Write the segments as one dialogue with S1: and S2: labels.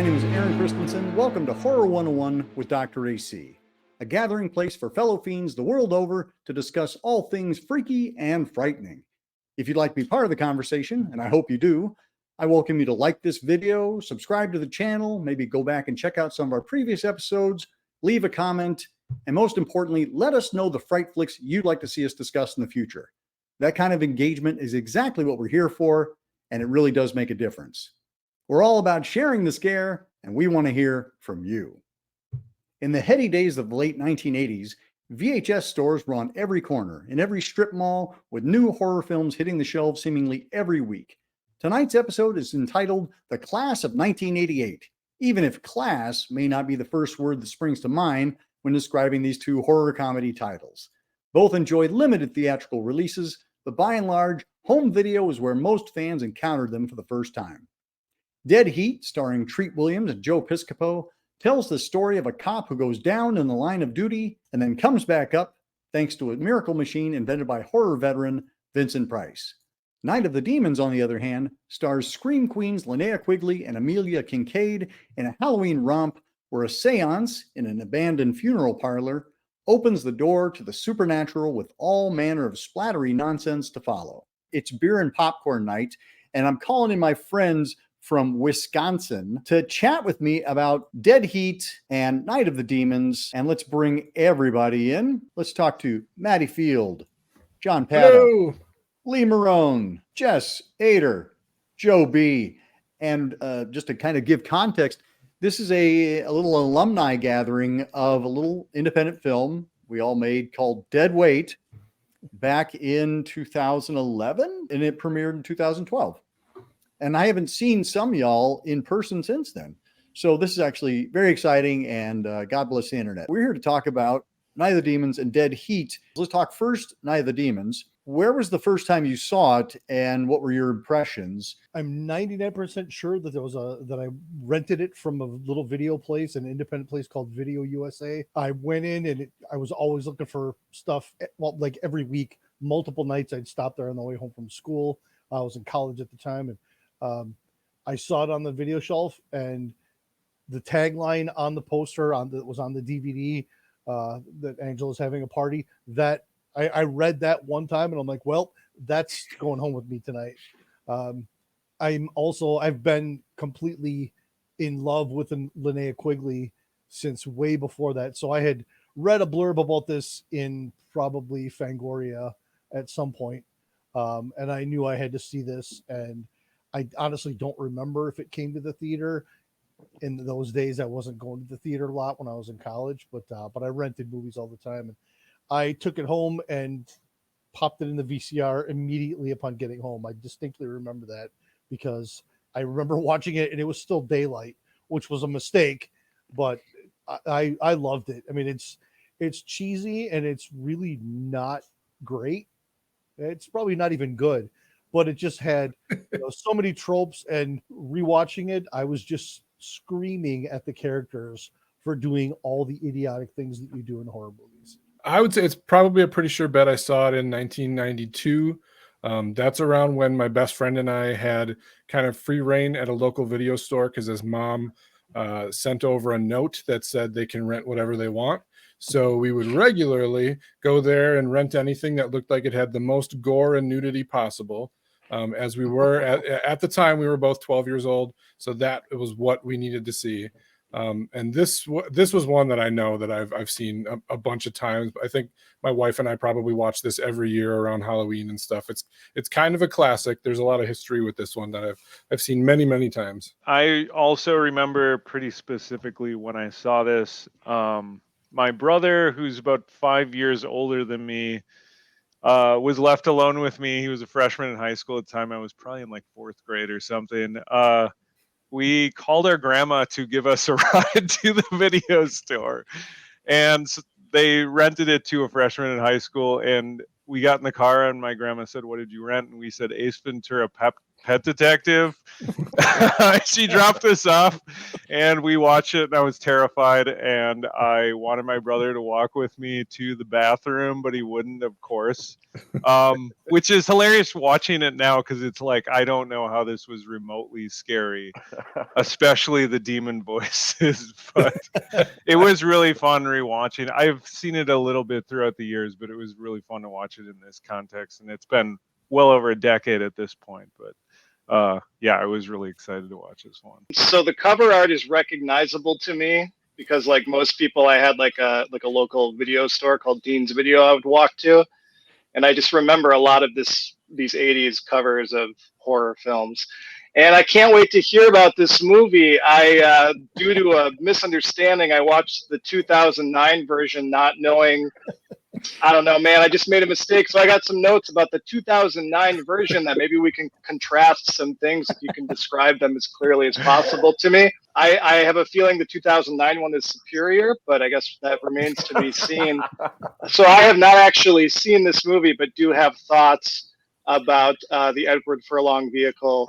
S1: name is Aaron Christensen. Welcome to Horror 101 with Dr. AC, a gathering place for fellow fiends the world over to discuss all things freaky and frightening. If you'd like to be part of the conversation, and I hope you do, I welcome you to like this video, subscribe to the channel, maybe go back and check out some of our previous episodes, leave a comment, and most importantly, let us know the fright flicks you'd like to see us discuss in the future. That kind of engagement is exactly what we're here for, and it really does make a difference. We're all about sharing the scare, and we want to hear from you. In the heady days of the late 1980s, VHS stores were on every corner, in every strip mall, with new horror films hitting the shelves seemingly every week. Tonight's episode is entitled The Class of 1988, even if class may not be the first word that springs to mind when describing these two horror comedy titles. Both enjoyed limited theatrical releases, but by and large, home video is where most fans encountered them for the first time. Dead Heat, starring Treat Williams and Joe Piscopo, tells the story of a cop who goes down in the line of duty and then comes back up thanks to a miracle machine invented by horror veteran Vincent Price. Night of the Demons, on the other hand, stars Scream Queens Linnea Quigley and Amelia Kincaide in a Halloween romp where a séance in an abandoned funeral parlor opens the door to the supernatural with all manner of splattery nonsense to follow. It's beer and popcorn night, and I'm calling in my friends from Wisconsin to chat with me about Dead Heat and Night of the Demons. And let's bring everybody in. Let's talk to Maddie Field, John Pata, Lee Marone, Jess Ader, Joe B. And just to kind of give context, this is a little alumni gathering of a little independent film we all made called Dead Weight back in 2011, and it premiered in 2012. And I haven't seen some of y'all in person since then. So this is actually very exciting, and God bless the internet. We're here to talk about Night of the Demons and Dead Heat. Let's talk first Night of the Demons. Where was the first time you saw it, and what were your impressions?
S2: I'm 99% sure that that I rented it from a little video place, an independent place called Video USA. I went in, and I was always looking for stuff. Well, like every week, multiple nights, I'd stop there on the way home from school. I was in college at the time, and I saw it on the video shelf, and the tagline on the poster that was on the DVD that Angela's having a party, that I read that one time, and I'm like, well, that's going home with me tonight. I've been completely in love with Linnea Quigley since way before that. So I had read a blurb about this in probably Fangoria at some point, and I knew I had to see this, and I honestly don't remember if it came to the theater. In those days, I wasn't going to the theater a lot when I was in college, but I rented movies all the time, and I took it home and popped it in the VCR immediately upon getting home. I distinctly remember that because I remember watching it and it was still daylight, which was a mistake, but I loved it. I mean, it's cheesy and it's really not great. It's probably not even good, but it just had so many tropes, and rewatching it, I was just screaming at the characters for doing all the idiotic things that you do in horror movies.
S3: I would say it's probably a pretty sure bet I saw it in 1992. That's around when my best friend and I had kind of free reign at a local video store because his mom sent over a note that said they can rent whatever they want. So we would regularly go there and rent anything that looked like it had the most gore and nudity possible. As we were at the time, we were both 12 years old. So that was what we needed to see. And this was one that I know that I've seen a bunch of times. I think my wife and I probably watch this every year around Halloween and stuff. It's kind of a classic. There's a lot of history with this one that I've seen many, many times.
S4: I also remember pretty specifically when I saw this. My brother, who's about 5 years older than me, was left alone with me. He was a freshman in high school at the time. I was probably in like fourth grade or something. We called our grandma to give us a ride to the video store, and they rented it to a freshman in high school. And we got in the car, and my grandma said, "What did you rent?" And we said, "Ace Ventura: Pet Detective. She dropped this off and we watched it and I was terrified and I wanted my brother to walk with me to the bathroom, but he wouldn't, of course. Which is hilarious watching it now because it's like, I don't know how this was remotely scary, especially the demon voices, but it was really fun rewatching. I've seen it a little bit throughout the years, but it was really fun to watch it in this context. And it's been well over a decade at this point, but yeah, I was really excited to watch this one.
S5: So the cover art is recognizable to me because, like most people, I had like a local video store called Dean's Video I would walk to, and I just remember a lot of these 80s covers of horror films. And I can't wait to hear about this movie. I, due to a misunderstanding, I watched the 2009 version, not knowing. I don't know, man. I just made a mistake. So I got some notes about the 2009 version that maybe we can contrast some things if you can describe them as clearly as possible to me. I have a feeling the 2009 one is superior, but I guess that remains to be seen. So I have not actually seen this movie, but do have thoughts about the Edward Furlong vehicle,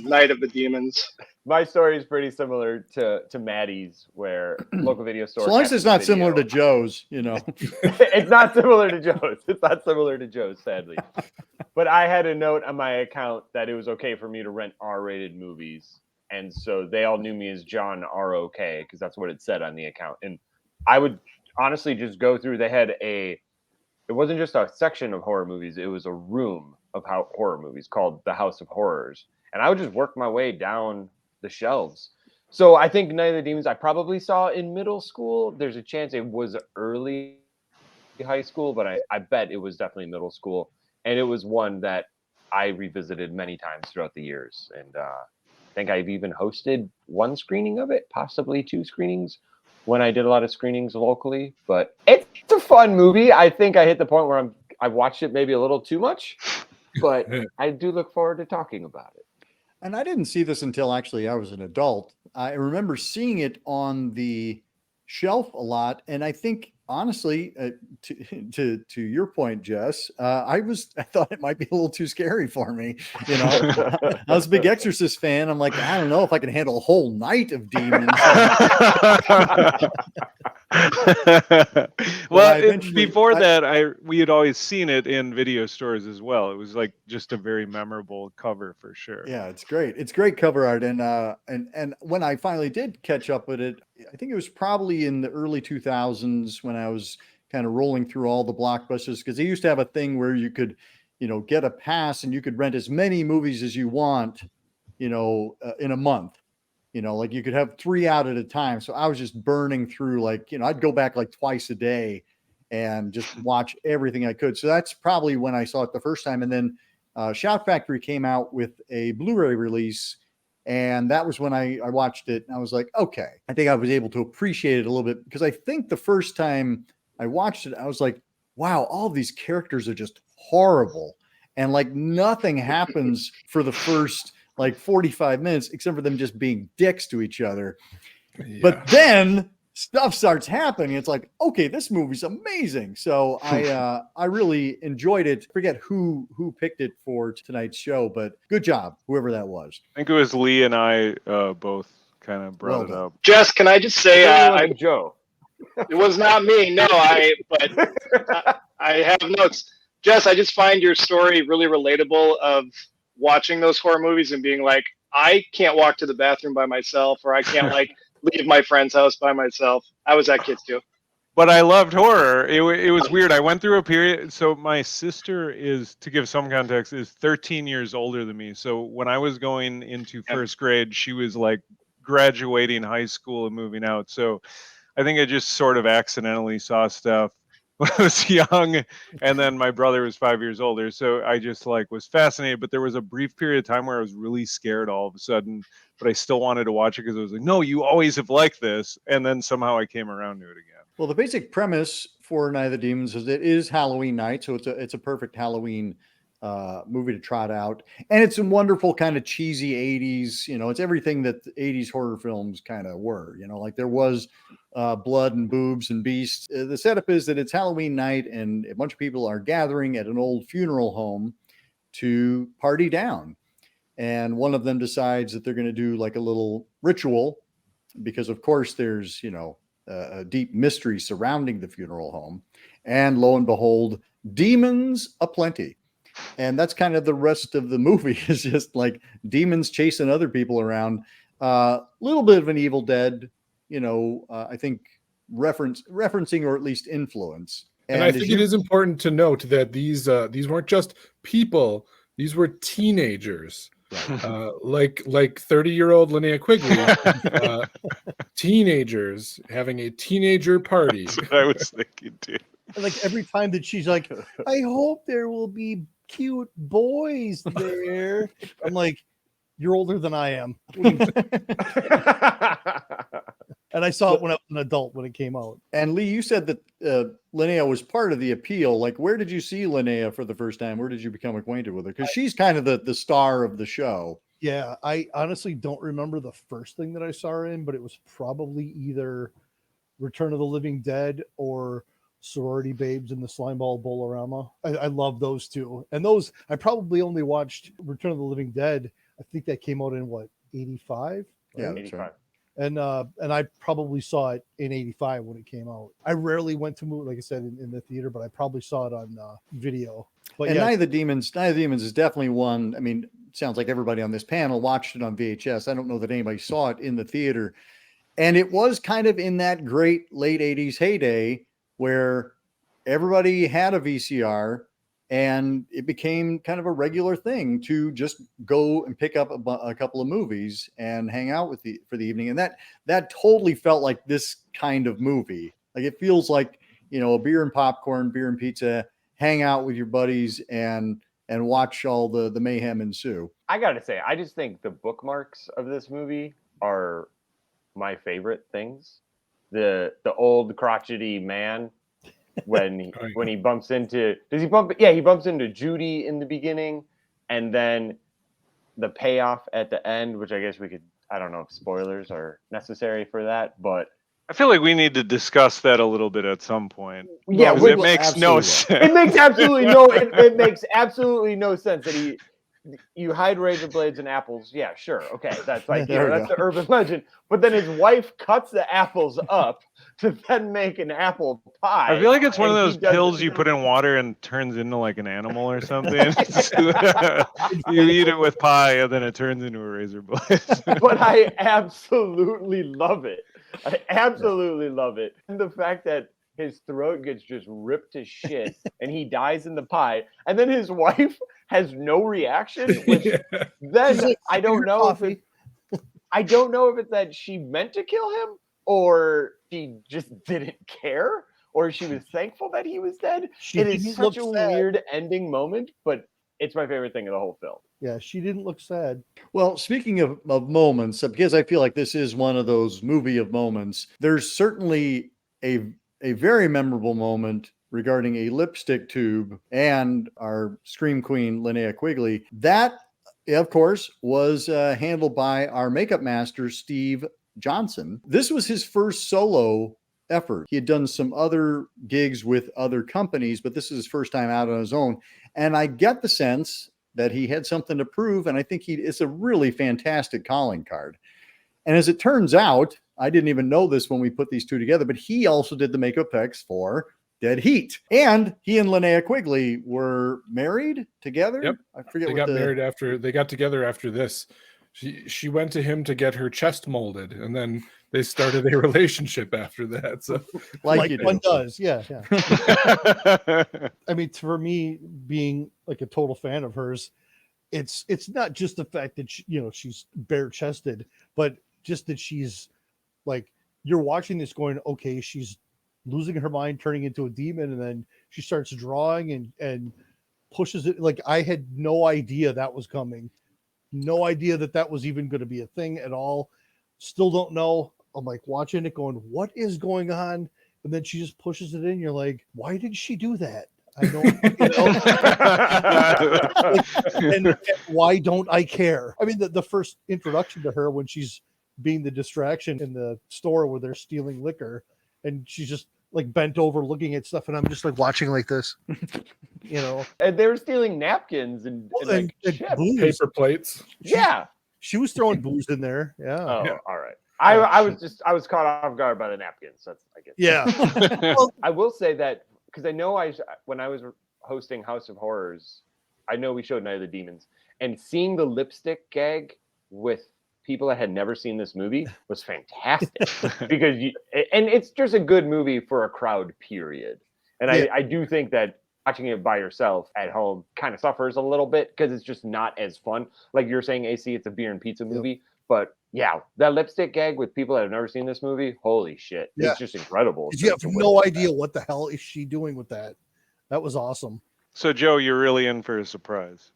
S5: Night of the Demons.
S6: My story is pretty similar to Maddie's, where local video store.
S1: As long as it's not similar to Joe's, you know.
S6: It's not similar to Joe's. It's not similar to Joe's, sadly. But I had a note on my account that it was okay for me to rent R-rated movies. And so they all knew me as John R-O-K because that's what it said on the account. And I would honestly just go through. They had it wasn't just a section of horror movies. It was a room of horror movies called the House of Horrors. And I would just work my way down the shelves. So I think Night of the Demons I probably saw in middle school. There's a chance it was early high school, but I bet it was definitely middle school. And it was one that I revisited many times throughout the years. And I think I've even hosted one screening of it, possibly two screenings when I did a lot of screenings locally. But it's a fun movie. I think I hit the point where I've watched it maybe a little too much, but I do look forward to talking about it.
S1: And I didn't see this until actually I was an adult. I remember seeing it on the shelf a lot. And I think, honestly, to your point, Jess, I thought it might be a little too scary for me. You know, I was a big Exorcist fan. I'm like, I don't know if I can handle a whole night of demons.
S4: Well, before that, we had always seen it in video stores as well. It was like just a very memorable cover for sure.
S1: Yeah, it's great. It's great cover art. And when I finally did catch up with it, I think it was probably in the early 2000s when I was kind of rolling through all the blockbusters, because they used to have a thing where you could, you know, get a pass and you could rent as many movies as you want, you know, in a month. You know, like you could have 3 out at a time. So I was just burning through, like, you know, I'd go back like twice a day and just watch everything I could. So that's probably when I saw it the first time. And then Shout Factory came out with a Blu-ray release. And that was when I watched it. And I was like, okay, I think I was able to appreciate it a little bit, because I think the first time I watched it, I was like, wow, all these characters are just horrible. And like nothing happens for the first like 45 minutes, except for them just being dicks to each other. Yeah. But then stuff starts happening. It's like, okay, this movie's amazing. So I really enjoyed it. Forget who picked it for tonight's show, but good job, whoever that was.
S4: I think it was Lee and I both kind of brought it up.
S5: Jess, can I just say,
S6: Joe?
S5: It was not me. No, but I have notes. Jess, I just find your story really relatable of watching those horror movies and being like, I can't walk to the bathroom by myself, or I can't like leave my friend's house by myself. I was that kid too.
S4: But I loved horror. It was weird. I went through a period. So my sister is, to give some context, is 13 years older than me. So when I was going into first grade, she was like graduating high school and moving out. So I think I just sort of accidentally saw stuff when I was young, and then my brother was 5 years older. So I just like was fascinated, but there was a brief period of time where I was really scared all of a sudden, but I still wanted to watch it because I was like, no, you always have liked this. And then somehow I came around to it again.
S1: Well, the basic premise for Night of the Demons is it is Halloween night. So it's a perfect Halloween movie to trot out. And it's a wonderful kind of cheesy 80s, you know, it's everything that the 80s horror films kind of were, you know, like there was blood and boobs and beasts. The setup is that it's Halloween night and a bunch of people are gathering at an old funeral home to party down. and one of them decides that they're going to do like a little ritual because, of course, there's, a deep mystery surrounding the funeral home. And lo and behold, demons aplenty. And that's kind of the rest of the movie is just like demons chasing other people around. Little bit of an Evil Dead, I think referencing or at least influence.
S3: And I think it is important to note that these weren't just people; these were teenagers, like 30-year-old Linnea Quigley, teenagers having a teenager party.
S4: That's what I was thinking too.
S2: Like every time that she's like, I hope there will be cute boys there. I'm like, you're older than I am. And I saw it when I was an adult when it came out.
S1: And Lee, you said that Linnea was part of the appeal. Like, where did you see Linnea for the first time? Where did you become acquainted with her? Because she's kind of the star of the show.
S2: Yeah, I honestly don't remember the first thing that I saw her in, but it was probably either Return of the Living Dead or Sorority Babes in the Slimeball Bolorama. I love those two. And those, I probably only watched Return of the Living Dead. I think that came out in 85?
S1: Yeah,
S2: Right?
S1: that's right.
S2: And I probably saw it in 85 when it came out. I rarely went to movie, like I said, in the theater, but I probably saw it on video. But
S1: and
S2: yeah,
S1: Night of the Demons is definitely one. I mean, it sounds like everybody on this panel watched it on VHS. I don't know that anybody saw it in the theater. And it was kind of in that great late 80s heyday where everybody had a VCR and it became kind of a regular thing to just go and pick up a couple of movies and hang out for the evening. And that totally felt like this kind of movie. Like it feels like, a beer and popcorn, beer and pizza, hang out with your buddies and watch all the mayhem ensue.
S6: I gotta say, I just think the bookmarks of this movie are my favorite things. The old crotchety man when he bumps into he bumps into Judy in the beginning, and then the payoff at the end, which I guess I don't know if spoilers are necessary for that, but
S4: I feel like we need to discuss that a little bit at some point.
S6: Yeah,
S4: because it makes no sense.
S6: It makes absolutely no sense that you hide razor blades and apples. Yeah, sure. Okay. That's like, that's the urban legend. But then his wife cuts the apples up to then make an apple pie.
S4: I feel like it's one of those pills you put in water and turns into like an animal or something. You eat it with pie and then it turns into a razor blade.
S6: But I absolutely love it. I absolutely love it. And the fact that his throat gets just ripped to shit and he dies in the pie, and then his wife has no reaction, which then I don't know if it's that she meant to kill him or she just didn't care or she was thankful that he was dead. It is such a weird ending moment, but it's my favorite thing of the whole film.
S2: Yeah, she didn't look sad.
S1: Well, speaking of moments, because I feel like this is one of those movie of moments, there's certainly a very memorable moment regarding a lipstick tube and our scream queen, Linnea Quigley. That, of course, was handled by our makeup master, Steve Johnson. This was his first solo effort. He had done some other gigs with other companies, but this is his first time out on his own. And I get the sense that he had something to prove, and I think it's a really fantastic calling card. And as it turns out, I didn't even know this when we put these two together, but he also did the makeup effects for Dead Heat. And he and Linnea Quigley were married together.
S3: Yep.
S1: I forget
S3: they got married after they got together after this. She went to him to get her chest molded, and then they started a relationship after that. So
S2: like one does, yeah. I mean, for me, being like a total fan of hers, it's not just the fact that she's bare chested, but just that she's like, you're watching this going, okay, she's losing her mind, turning into a demon, and then she starts drawing and pushes it. Like, I had no idea that was coming. No idea that was even going to be a thing at all. Still don't know. I'm like watching it going, what is going on? And then she just pushes it in. You're like, why did she do that? I don't, and why don't I care? I mean, the first introduction to her when she's being the distraction in the store where they're stealing liquor, and she's just like bent over looking at stuff, and I'm just like watching like this, you know.
S6: And they were stealing napkins and,
S2: And
S6: chips.
S2: booze.
S3: Paper plates.
S6: Yeah.
S2: She was throwing booze in there. Yeah.
S6: Oh,
S3: Yeah.
S6: all right. I was caught off guard by the napkins. That's I guess.
S2: Yeah. Well,
S6: I will say that because I know when I was hosting House of Horrors, I know we showed Night of the Demons, and seeing the lipstick gag with people that had never seen this movie was fantastic because and it's just a good movie for a crowd, period. And
S2: Yeah.
S6: I do think that watching it by yourself at home kind of suffers a little bit because it's just not as fun. Like you're saying, AC, it's a beer and pizza movie. But yeah, that lipstick gag with people that have never seen this movie, holy shit.
S2: Yeah.
S6: It's just incredible.
S2: you have no idea what the hell is she doing with that. That was awesome.
S4: So Joe, you're really in for a surprise.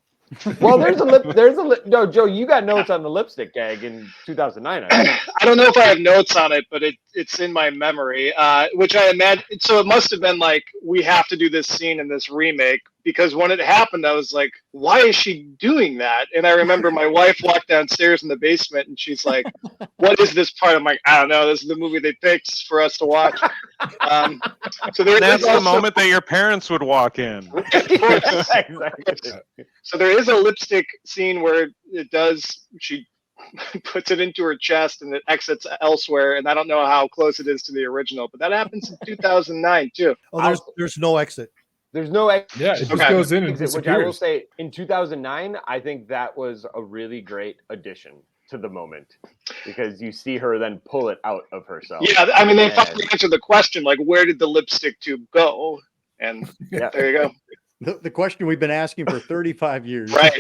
S6: Well, no, Joe, you got notes on the lipstick gag in 2009.
S5: I don't know if I have notes on it, but it's in my memory, which I imagine. So it must have been like, we have to do this scene in this remake, because when it happened, I was like, why is she doing that? And I remember my wife walked downstairs in the basement and she's like, what is this part? I'm like, I don't know. This is the movie they picked for us to watch. So
S4: That's the moment that your parents would walk in.
S6: Exactly.
S5: So there is a lipstick scene where she puts it into her chest and it exits elsewhere, and I don't know how close it is to the original, but that happens in 2009 too.
S2: Oh, there's no exit.
S6: There's no
S3: Yeah, it just
S5: Okay.
S3: goes in and
S6: which I will
S3: disappears.
S6: say in 2009, I think that was a really great addition to the moment because you see her then pull it out of herself.
S5: Yeah, I mean, they
S6: And-
S5: finally answered the question, like, where did the lipstick tube go? And
S6: Yeah.
S5: there you go.
S1: The question we've been asking for 35 years.
S5: Right,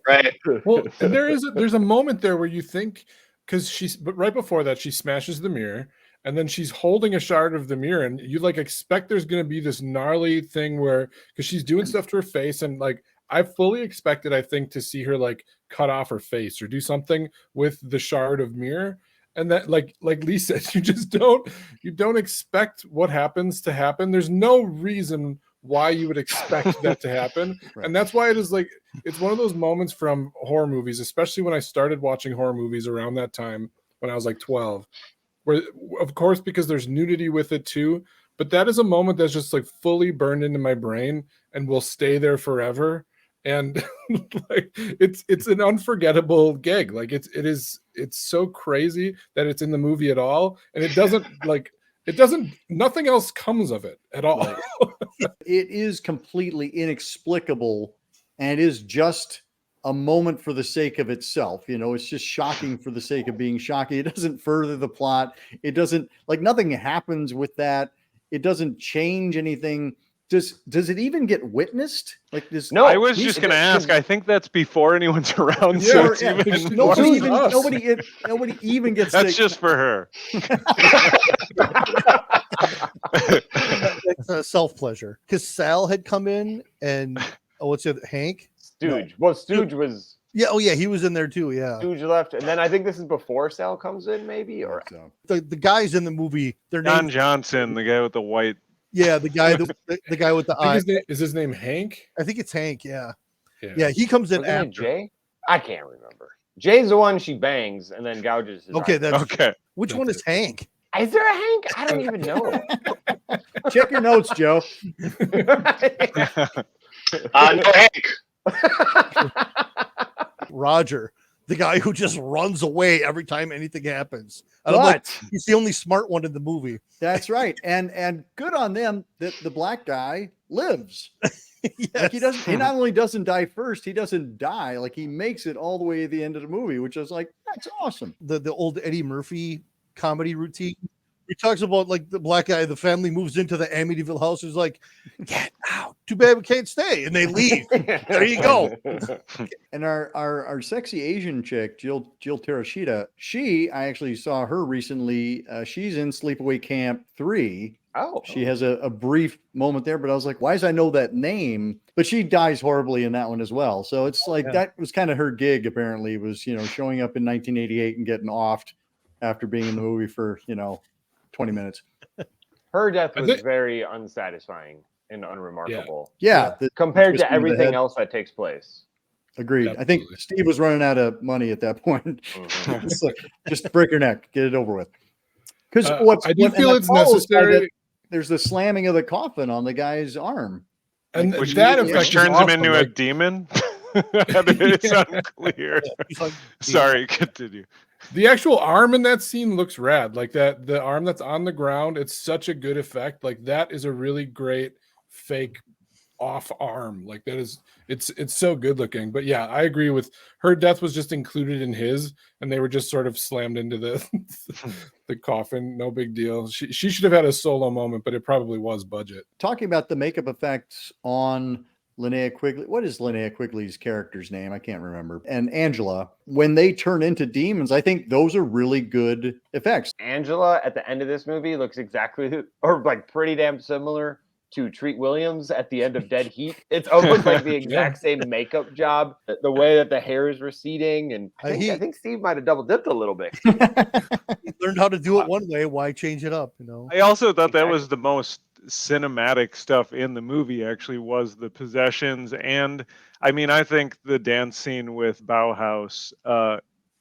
S5: right.
S3: Well, and there's a moment there where you think, but right before that she smashes the mirror, and then she's holding a shard of the mirror, and you like expect there's going to be this gnarly thing where, because she's doing stuff to her face, and like I fully expected, I think, to see her like cut off her face or do something with the shard of mirror, and that like Lee said, you don't expect what happens to happen. There's no reason why you would expect that to happen.
S1: Right.
S3: And that's why it is like, it's one of those moments from horror movies, especially when I started watching horror movies around that time when I was like 12, where of course, because there's nudity with it too, but that is a moment that's just like fully burned into my brain and will stay there forever. And like it's an unforgettable gig. Like it's so crazy that it's in the movie at all. And nothing else comes of it at all.
S1: Right. It is completely inexplicable, and it is just a moment for the sake of itself. You know, it's just shocking for the sake of being shocking. It doesn't further the plot. It doesn't, like, nothing happens with that. It doesn't change anything. Does it even get witnessed? Like this?
S6: No,
S4: I was just going to ask. I think that's before anyone's around. So
S3: Yeah,
S4: it's
S1: Yeah,
S4: even
S1: nobody even gets.
S4: That's just for her.
S2: It's self-pleasure, because Sal had come in and what's it, Hank?
S6: Stooge. Well, Stooge was
S2: Yeah. Oh yeah, he was in there too. Yeah.
S6: Stooge left, and then I think this is before Sal comes in, maybe, or
S1: So,
S2: The guys in the movie, their
S4: Don
S2: name.
S4: Johnson, the guy with the white.
S2: Yeah, the guy with the eye.
S3: Is his name Hank?
S2: I think it's Hank. Yeah. Yeah, he comes in
S6: wasn't it
S2: after.
S6: Jay? I can't remember. Jay's the one she bangs and then gouges his
S2: Okay,
S6: eye.
S2: that's
S4: Okay.
S2: which one is Hank?
S6: Is there a Hank? I don't even know.
S1: check your notes, Joe.
S5: No, Hank.
S2: Roger, the guy who just runs away every time anything happens. And I'm like,
S1: But
S2: he's the only smart one in the movie.
S1: that's right, and good on them that the black guy lives.
S2: Yes.
S1: Like he not only doesn't die first, he doesn't die. Like he makes it all the way to the end of the movie, which is like, that's awesome.
S2: The old Eddie Murphy comedy routine. He talks about like the black guy, the family moves into the Amityville house. He's like, get out. Too bad we can't stay. And they leave. There you go.
S1: And our sexy Asian chick, Jill Terashita, I actually saw her recently. She's in Sleepaway Camp 3.
S6: Oh,
S1: She has a brief moment there, but I was like, why does I know that name? But she dies horribly in that one as well. So it's like, that was kind of her gig, apparently, was, you know, showing up in 1988 and getting offed after being in the movie for, 20 minutes.
S6: her death
S3: I
S6: was
S3: think-
S6: very unsatisfying and unremarkable.
S1: Yeah.
S6: Compared
S1: Twist
S6: to
S1: him in the
S6: everything
S1: head.
S6: else that takes place.
S1: Agreed. I think
S3: Absolutely.
S1: Steve was running out of money at that point.
S6: Mhm.
S1: It's like, just break your neck, get it over with. Because
S3: I do feel it's necessary.
S1: there's the slamming of the coffin on the guy's arm.
S3: And
S4: Which,
S3: that
S4: which
S3: effect is
S4: turns him
S3: awesome.
S4: into a
S3: Like,
S4: demon. It's unclear.
S2: He's like,
S4: Sorry, continue.
S3: the actual arm in that scene looks rad. Like that, the arm that's on the ground, it's such a good effect. Like that is a really great fake off arm. Like that is, it's so good looking. But yeah, I agree with her death was just included in his, and they were just sort of slammed into the the coffin. No big deal. She should have had a solo moment, but it probably was budget.
S1: Talking about the makeup effects on Linnea Quigley. What is Linnea Quigley's character's name? I can't remember. And Angela, when they turn into demons, I think those are really good effects.
S6: Angela at the end of this movie looks exactly, or like pretty damn similar to Treat Williams at the end of Dead Heat. It's almost like the exact same makeup job, the way that the hair is receding. And I think Steve might have double dipped a little bit.
S2: He learned how to do it one way. Why change it up? You know.
S4: I also thought that was the most cinematic stuff in the movie, actually, was the possessions. And I mean, I think the dance scene with Bauhaus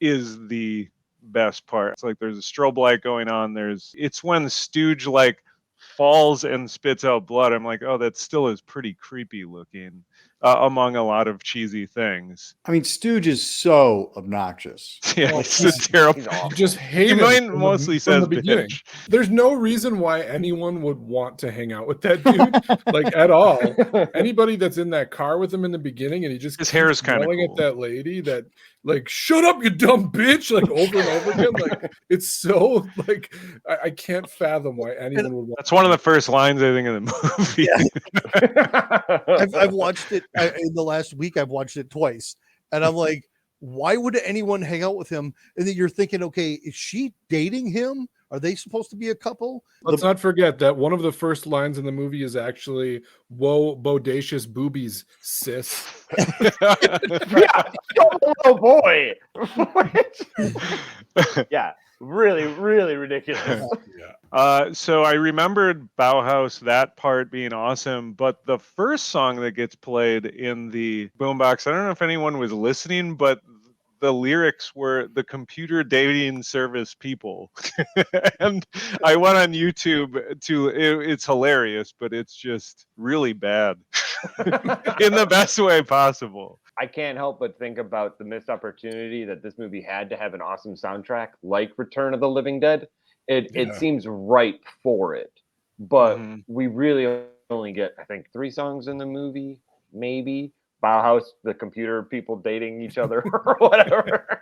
S4: is the best part. It's like there's a strobe light going on. It's when Stooge like falls and spits out blood. I'm like, oh, that still is pretty creepy looking among a lot of cheesy things.
S1: I mean, Stooge is so obnoxious.
S4: Yeah,
S2: Oh,
S4: it's a terrible.
S3: You just hate
S4: He
S3: him
S4: mostly
S3: from
S4: says
S3: the beginning.
S4: bitch.
S3: There's no reason why anyone would want to hang out with that dude, like at all. Anybody that's in that car with him in the beginning, and he just
S4: His hair is
S3: keeps
S4: kind of
S3: yelling
S4: cool.
S3: at that lady that like, shut up, you dumb bitch, like over and over again. Like it's so like I can't fathom why anyone would want.
S4: That's one of the first lines I think in the movie.
S2: I've watched it in the last week. I've watched it twice, and I'm like, why would anyone hang out with him? And then you're thinking, okay, is she dating him? Are they supposed to be a couple?
S3: Let's not forget that one of the first lines in the movie is actually "Whoa, bodacious boobies, sis."
S6: Yeah. Oh boy. Yeah. Really, really ridiculous.
S4: So I remembered Bauhaus, that part being awesome, but the first song that gets played in the boombox, I don't know if anyone was listening, but the lyrics were the computer dating service people. And I went on YouTube it's hilarious, but it's just really bad in the best way possible.
S6: I can't help but think about the missed opportunity that this movie had to have an awesome soundtrack like Return of the Living Dead. It seems ripe for it, but we really only get, I think, 3 songs in the movie, maybe. Bauhaus, the computer people dating each other or whatever.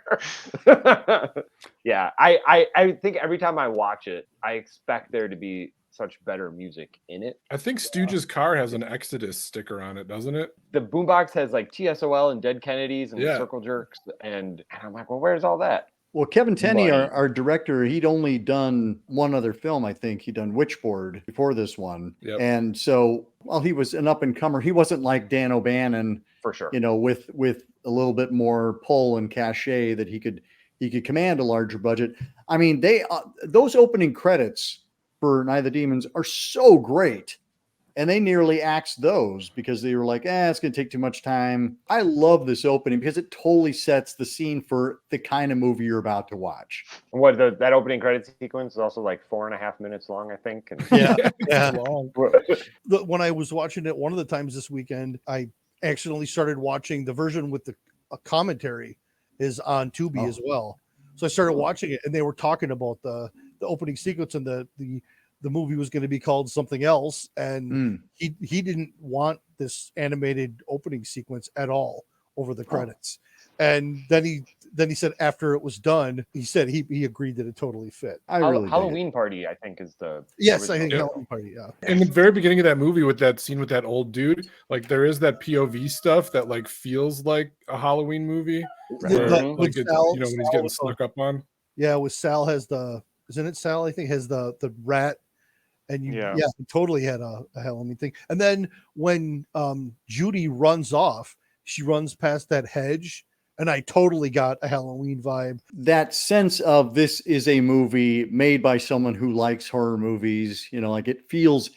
S6: Yeah, I think every time I watch it, I expect there to be such better music in it.
S3: I think Stooge's car has an Exodus sticker on it, doesn't it?
S6: The boombox has like TSOL and Dead Kennedys and
S3: Yeah.
S6: Circle Jerks, and I'm like, well, where's all that?
S1: Well, Kevin Tenney,
S6: Money.
S1: our director, he'd only done one other film, I think. He'd done Witchboard before this one.
S3: Yep.
S1: And so while he was an up-and-comer, he wasn't like Dan O'Bannon,
S6: For sure.
S1: you know, with a little bit more pull and cachet that he could command a larger budget. I mean, those opening credits for Night of the Demons are so great. And they nearly axed those because they were like, it's going to take too much time. I love this opening because it totally sets the scene for the kind of movie you're about to watch.
S6: What that opening credit sequence is also like 4.5 minutes long, I think. And
S2: Yeah.
S3: It's long.
S2: When I was watching it one of the times this weekend, I accidentally started watching the version with a commentary is on Tubi as well. So I started watching it, and they were talking about the opening sequence, and the movie was going to be called something else, and he didn't want this animated opening sequence at all over the credits. And then he said after it was done, he said he agreed that it totally fit.
S1: I really
S6: Halloween Party, I think, is the
S2: Yes, I
S6: original.
S2: think
S3: Yeah.
S2: Halloween Party. Yeah.
S3: In the very beginning of that movie, with that scene with that old dude, like there is that POV stuff that like feels like a Halloween movie, where,
S6: Mhm.
S3: like it's,
S2: Sal-
S3: you know, when he's
S2: Sal
S3: getting
S2: was
S3: snuck up on.
S2: Yeah, with Sal isn't it Sal? I think has the rat, and
S4: Yeah.
S2: he totally had a Halloween thing. And then when Judy runs off, she runs past that hedge, and I totally got a Halloween vibe.
S1: That sense of this is a movie made by someone who likes horror movies, you know, like it feels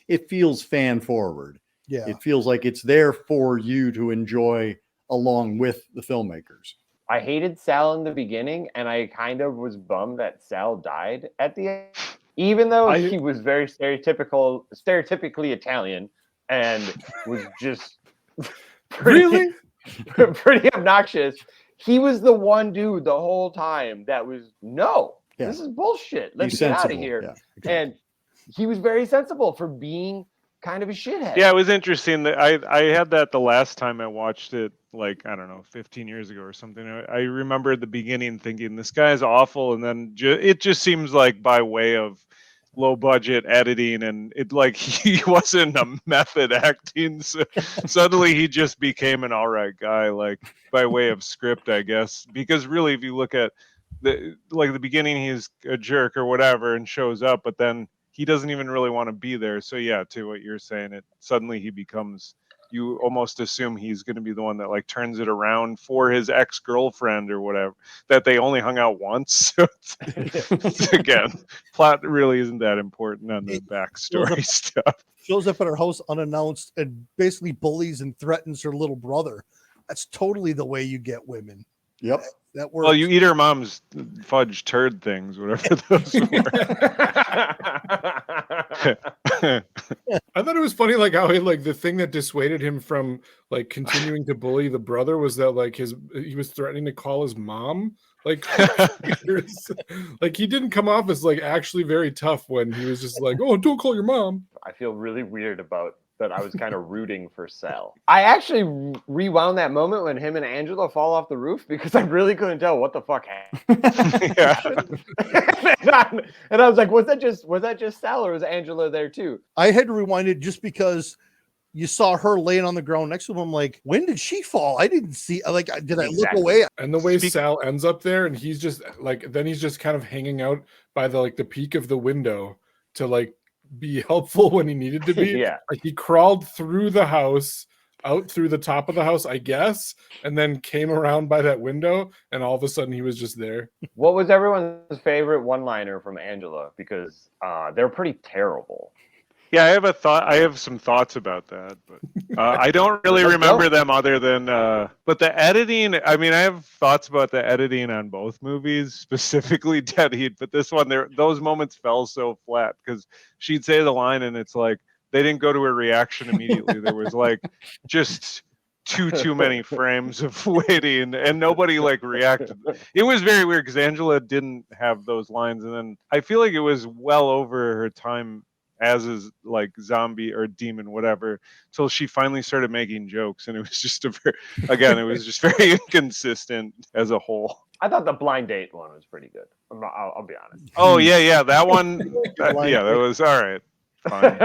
S1: fan forward.
S2: Yeah,
S1: It feels like it's there for you to enjoy along with the filmmakers.
S6: I hated Sal in the beginning, and I kind of was bummed that Sal died at the Even though he was very stereotypically Italian, and was just pretty obnoxious. He was the one dude the whole time that was this is bullshit. Let's get out of here.
S1: Yeah, exactly.
S6: And he was very sensible for being kind of a shithead.
S4: Yeah, it was interesting that I had that the last time I watched it, like, I don't know, 15 years ago or something. I remember at the beginning thinking this guy's awful, and then it just seems like by way of low budget editing, and it like he wasn't a method acting, so suddenly he just became an all right guy, like by way of script, I guess. Because really, if you look at the beginning, he's a jerk or whatever and shows up, but then he doesn't even really want to be there. So yeah, to what you're saying, it suddenly he becomes, you almost assume he's going to be the one that like turns it around for his ex-girlfriend or whatever, that they only hung out once. So it's, again, plot really isn't that important on the backstory stuff.
S2: Shows up at her house unannounced and basically bullies and threatens her little brother. That's totally the way you get women.
S1: Yep.
S2: That works.
S4: Well, you eat her mom's fudge turd things, whatever those were.
S3: I thought it was funny, like how the thing that dissuaded him from like continuing to bully the brother was that like he was threatening to call his mom. Like, like he didn't come off as like actually very tough when he was just like, "Oh, don't call your mom."
S6: I feel really weird about that. I was kind of rooting for Sal. I actually rewound that moment when him and Angela fall off the roof because I really couldn't tell what the fuck happened. And I was like, was that just Sal or was Angela there too?
S2: I had to rewind it just because you saw her laying on the ground next to him. I'm like, when did she fall? I didn't see. Like, did I look away?
S3: And the way Sal ends up there, and he's just like, then he's just kind of hanging out by the peak of the window to like be helpful when he needed to be.
S6: Yeah.
S3: Like he crawled through the house, out through the top of the house, I guess, and then came around by that window, and all of a sudden he was just there.
S6: What was everyone's favorite one-liner from Angela? Because they're pretty terrible.
S4: Yeah, I have some thoughts about that, but I don't really remember them other than, but the editing, I mean, I have thoughts about the editing on both movies, specifically Dead Heat, but this one, those moments fell so flat because she'd say the line and it's like, they didn't go to a reaction immediately. There was like just too many frames of waiting and nobody like reacted. It was very weird because Angela didn't have those lines. And then I feel like it was well over her time as is like zombie or demon, whatever, till she finally started making jokes. And it was just it was just very inconsistent as a whole.
S6: I thought the blind date one was pretty good. I'll be honest.
S4: Oh yeah. That one. That was all right. Fine.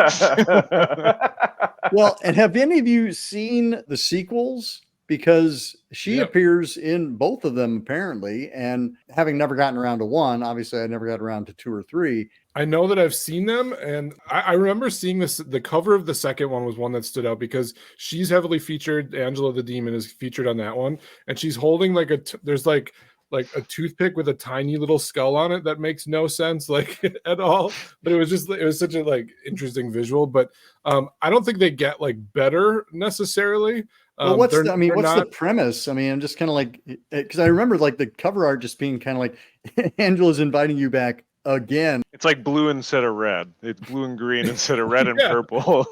S1: Well, and have any of you seen the sequels? Because she appears in both of them apparently, and having never gotten around to one, obviously I never got around to 2 or 3.
S3: I know that I've seen them, and I remember seeing this. The cover of the second one was one that stood out because she's heavily featured. Angela the Demon is featured on that one, and she's holding there's like a toothpick with a tiny little skull on it that makes no sense like at all. But it was such a like interesting visual. But I don't think they get like better necessarily.
S1: Well, what's the premise? I mean, I'm just kind of like, because I remember like the cover art just being kind of like Angela's inviting you back again.
S4: It's like blue instead of red. It's blue and green instead of red and purple.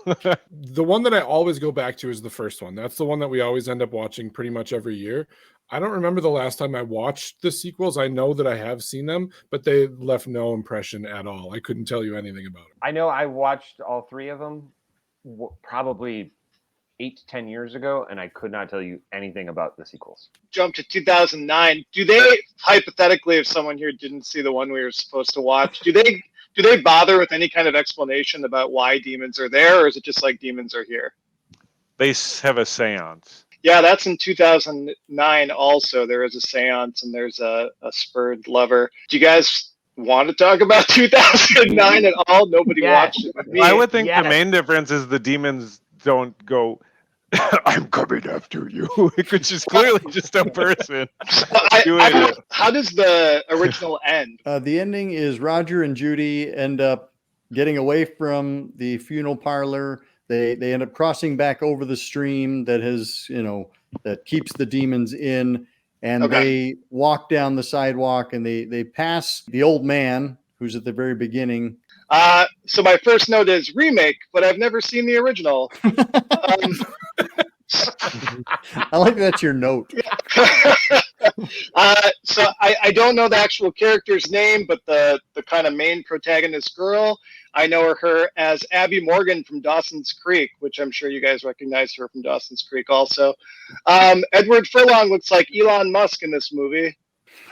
S3: The one that I always go back to is the first one. That's the one that we always end up watching pretty much every year. I don't remember the last time I watched the sequels. I know that I have seen them, but they left no impression at all. I couldn't tell you anything about them.
S6: I know I watched all 3 of them probably 8 to 10 years ago, and I could not tell you anything about the sequels.
S5: Jump to 2009. Do they, hypothetically, if someone here didn't see the one we were supposed to watch, do they bother with any kind of explanation about why demons are there, or is it just like demons are here?
S4: They have a séance.
S5: Yeah, that's in 2009 also. There is a séance and there's a spurred lover. Do you guys want to talk about 2009 at all? Nobody watched it with me.
S4: I would think the main difference is the demons don't go, I'm coming after you. It's just clearly just a person doing it.
S5: How does the original end?
S1: The ending is Roger and Judy end up getting away from the funeral parlor. They end up crossing back over the stream that has, that keeps the demons in. And they walk down the sidewalk and they pass the old man who's at the very beginning.
S5: So my first note is remake, but I've never seen the original.
S1: I like that's your note.
S5: So I don't know the actual character's name, but the kind of main protagonist girl, I know her as Abby Morgan from Dawson's Creek, which I'm sure you guys recognize her from Dawson's Creek also. Edward Furlong looks like Elon Musk in this movie.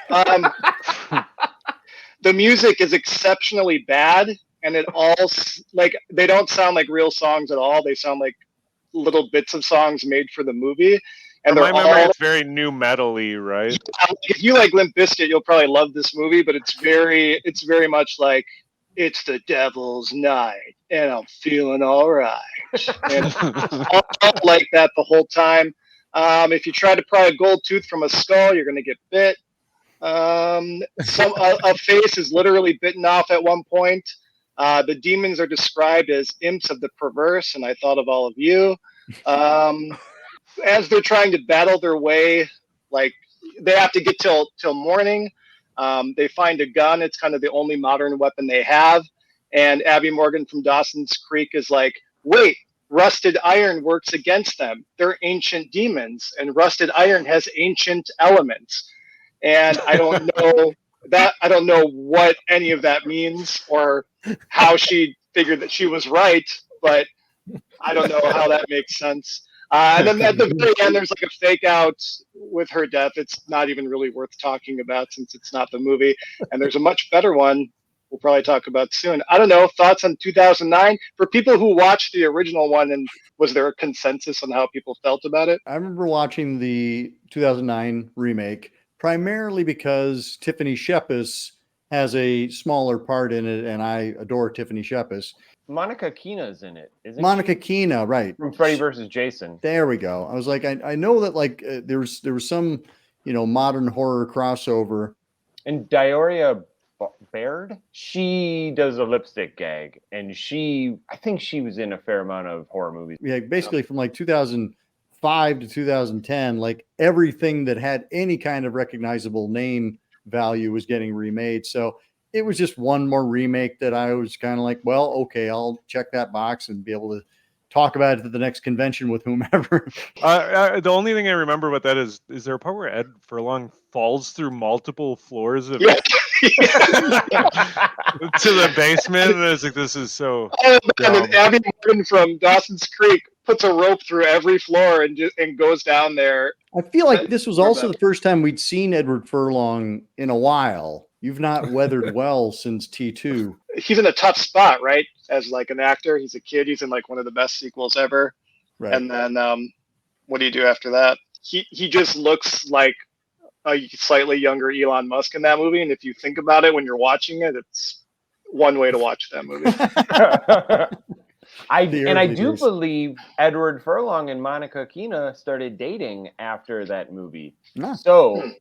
S5: The music is exceptionally bad, and it all like they don't sound like real songs at all. They sound like little bits of songs made for the movie. And
S4: From my
S5: they're
S4: memory,
S5: all,
S4: it's very new metal-y, right?
S5: if you like Limp Bizkit, you'll probably love this movie, but it's very much like it's the devil's night and I'm feeling all right. And all like that the whole time. If you try to pry a gold tooth from a skull, you're going to get bit. A face is literally bitten off at one point. The demons are described as imps of the perverse, and I thought of all of you. As they're trying to battle their way, like they have to get till morning. They find a gun. It's kind of the only modern weapon they have. And Abby Morgan from Dawson's Creek is like, wait, rusted iron works against them. They're ancient demons, and rusted iron has ancient elements. And I don't know what any of that means or how she figured that she was right, but I don't know how that makes sense. And then at the very end, there's like a fake out with her death. It's not even really worth talking about since it's not the movie. And there's a much better one we'll probably talk about soon. I don't know. Thoughts on 2009? For people who watched the original one, and was there a consensus on how people felt about it?
S1: I remember watching the 2009 remake primarily because Tiffany Shepis has a smaller part in it, and I adore Tiffany Shepis.
S6: Monica Kena's in it, isn't
S1: Monica
S6: she?
S1: Keena, right?
S6: From Freddy versus Jason.
S1: There we go. I was like, I know that like there was some modern horror crossover.
S6: And Dioria Baird, she does a lipstick gag, and I think she was in a fair amount of horror movies.
S1: Yeah, basically from like 2005 to 2010, like everything that had any kind of recognizable name value was getting remade. So it was just one more remake that I was kind of like, well, okay, I'll check that box and be able to talk about it at the next convention with whomever.
S4: The only thing I remember about that is there a part where Ed Furlong falls through multiple floors of to the basement, and it's like, this is so.
S5: Oh, man, and Abby Morgan from Dawson's Creek puts a rope through every floor and goes down there.
S1: I feel like this was also the first time we'd seen Edward Furlong in a while. You've not weathered well since T2.
S5: He's in a tough spot, right? As like an actor, he's a kid. He's in like one of the best sequels ever.
S1: Right.
S5: And then what do you do after that? He just looks like a slightly younger Elon Musk in that movie. And if you think about it when you're watching it, it's one way to watch that movie.
S6: I do believe Edward Furlong and Monica Keena started dating after that movie.
S1: Ah.
S6: So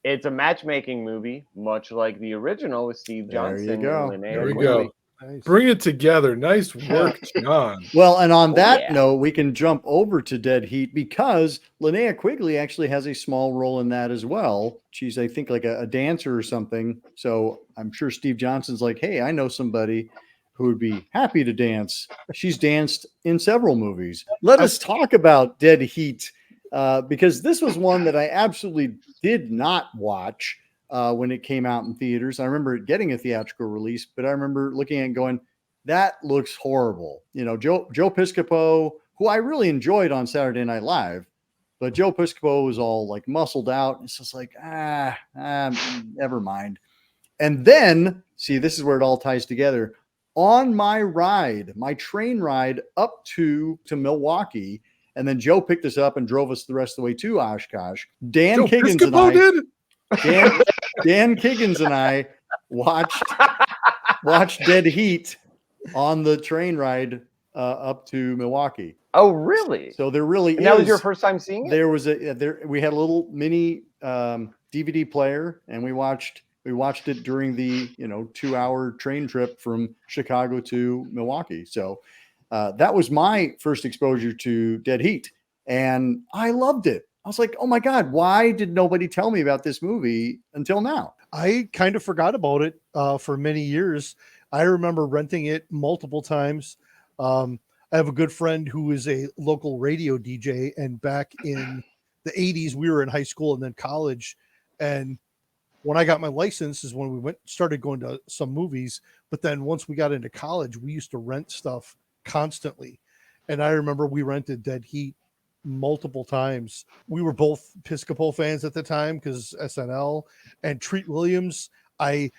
S6: it's a matchmaking movie, much like the original with Steve Johnson.
S1: There you go.
S6: And
S3: There we
S6: Quigley.
S3: go.
S2: Nice.
S3: Bring it together. Nice work, John.
S1: Well, and on that
S6: yeah.
S1: note, we can jump over to Dead Heat because Linnea Quigley actually has a small role in that as well. She's, I think, like a dancer or something. So I'm sure Steve Johnson's like, hey, I know somebody who would be happy to dance. She's danced in several movies. Let us talk about Dead Heat because this was one that I absolutely did not watch when it came out in theaters. I remember it getting a theatrical release, but I remember looking at it and going, that looks horrible. You know, Joe Piscopo, who I really enjoyed on Saturday Night Live, but Joe Piscopo was all like muscled out. It's just like, never mind. And then, see, this is where it all ties together. On my train ride up to Milwaukee, and then Joe picked us up and drove us the rest of the way to Oshkosh. Dan
S3: Joe
S1: Kiggins
S3: Piscopo
S1: and I
S3: did?
S1: Dan Kiggins and I watched Dead Heat on the train ride up to Milwaukee.
S6: Oh, really?
S1: So there really
S6: And that was your first time seeing it?
S1: There was we had a little mini DVD player, and we watched it during the 2-hour train trip from Chicago to Milwaukee. So that was my first exposure to Dead Heat, and I loved it. I was like, oh my God, why did nobody tell me about this movie until now?
S2: I kind of forgot about it for many years. I remember renting it multiple times. I have a good friend who is a local radio DJ, and back in the 80s, we were in high school and then college. And when I got my license is when we started going to some movies. But then once we got into college, we used to rent stuff constantly. And I remember we rented Dead Heat multiple times. We were both Piscopo fans at the time because SNL, and Treat Williams. I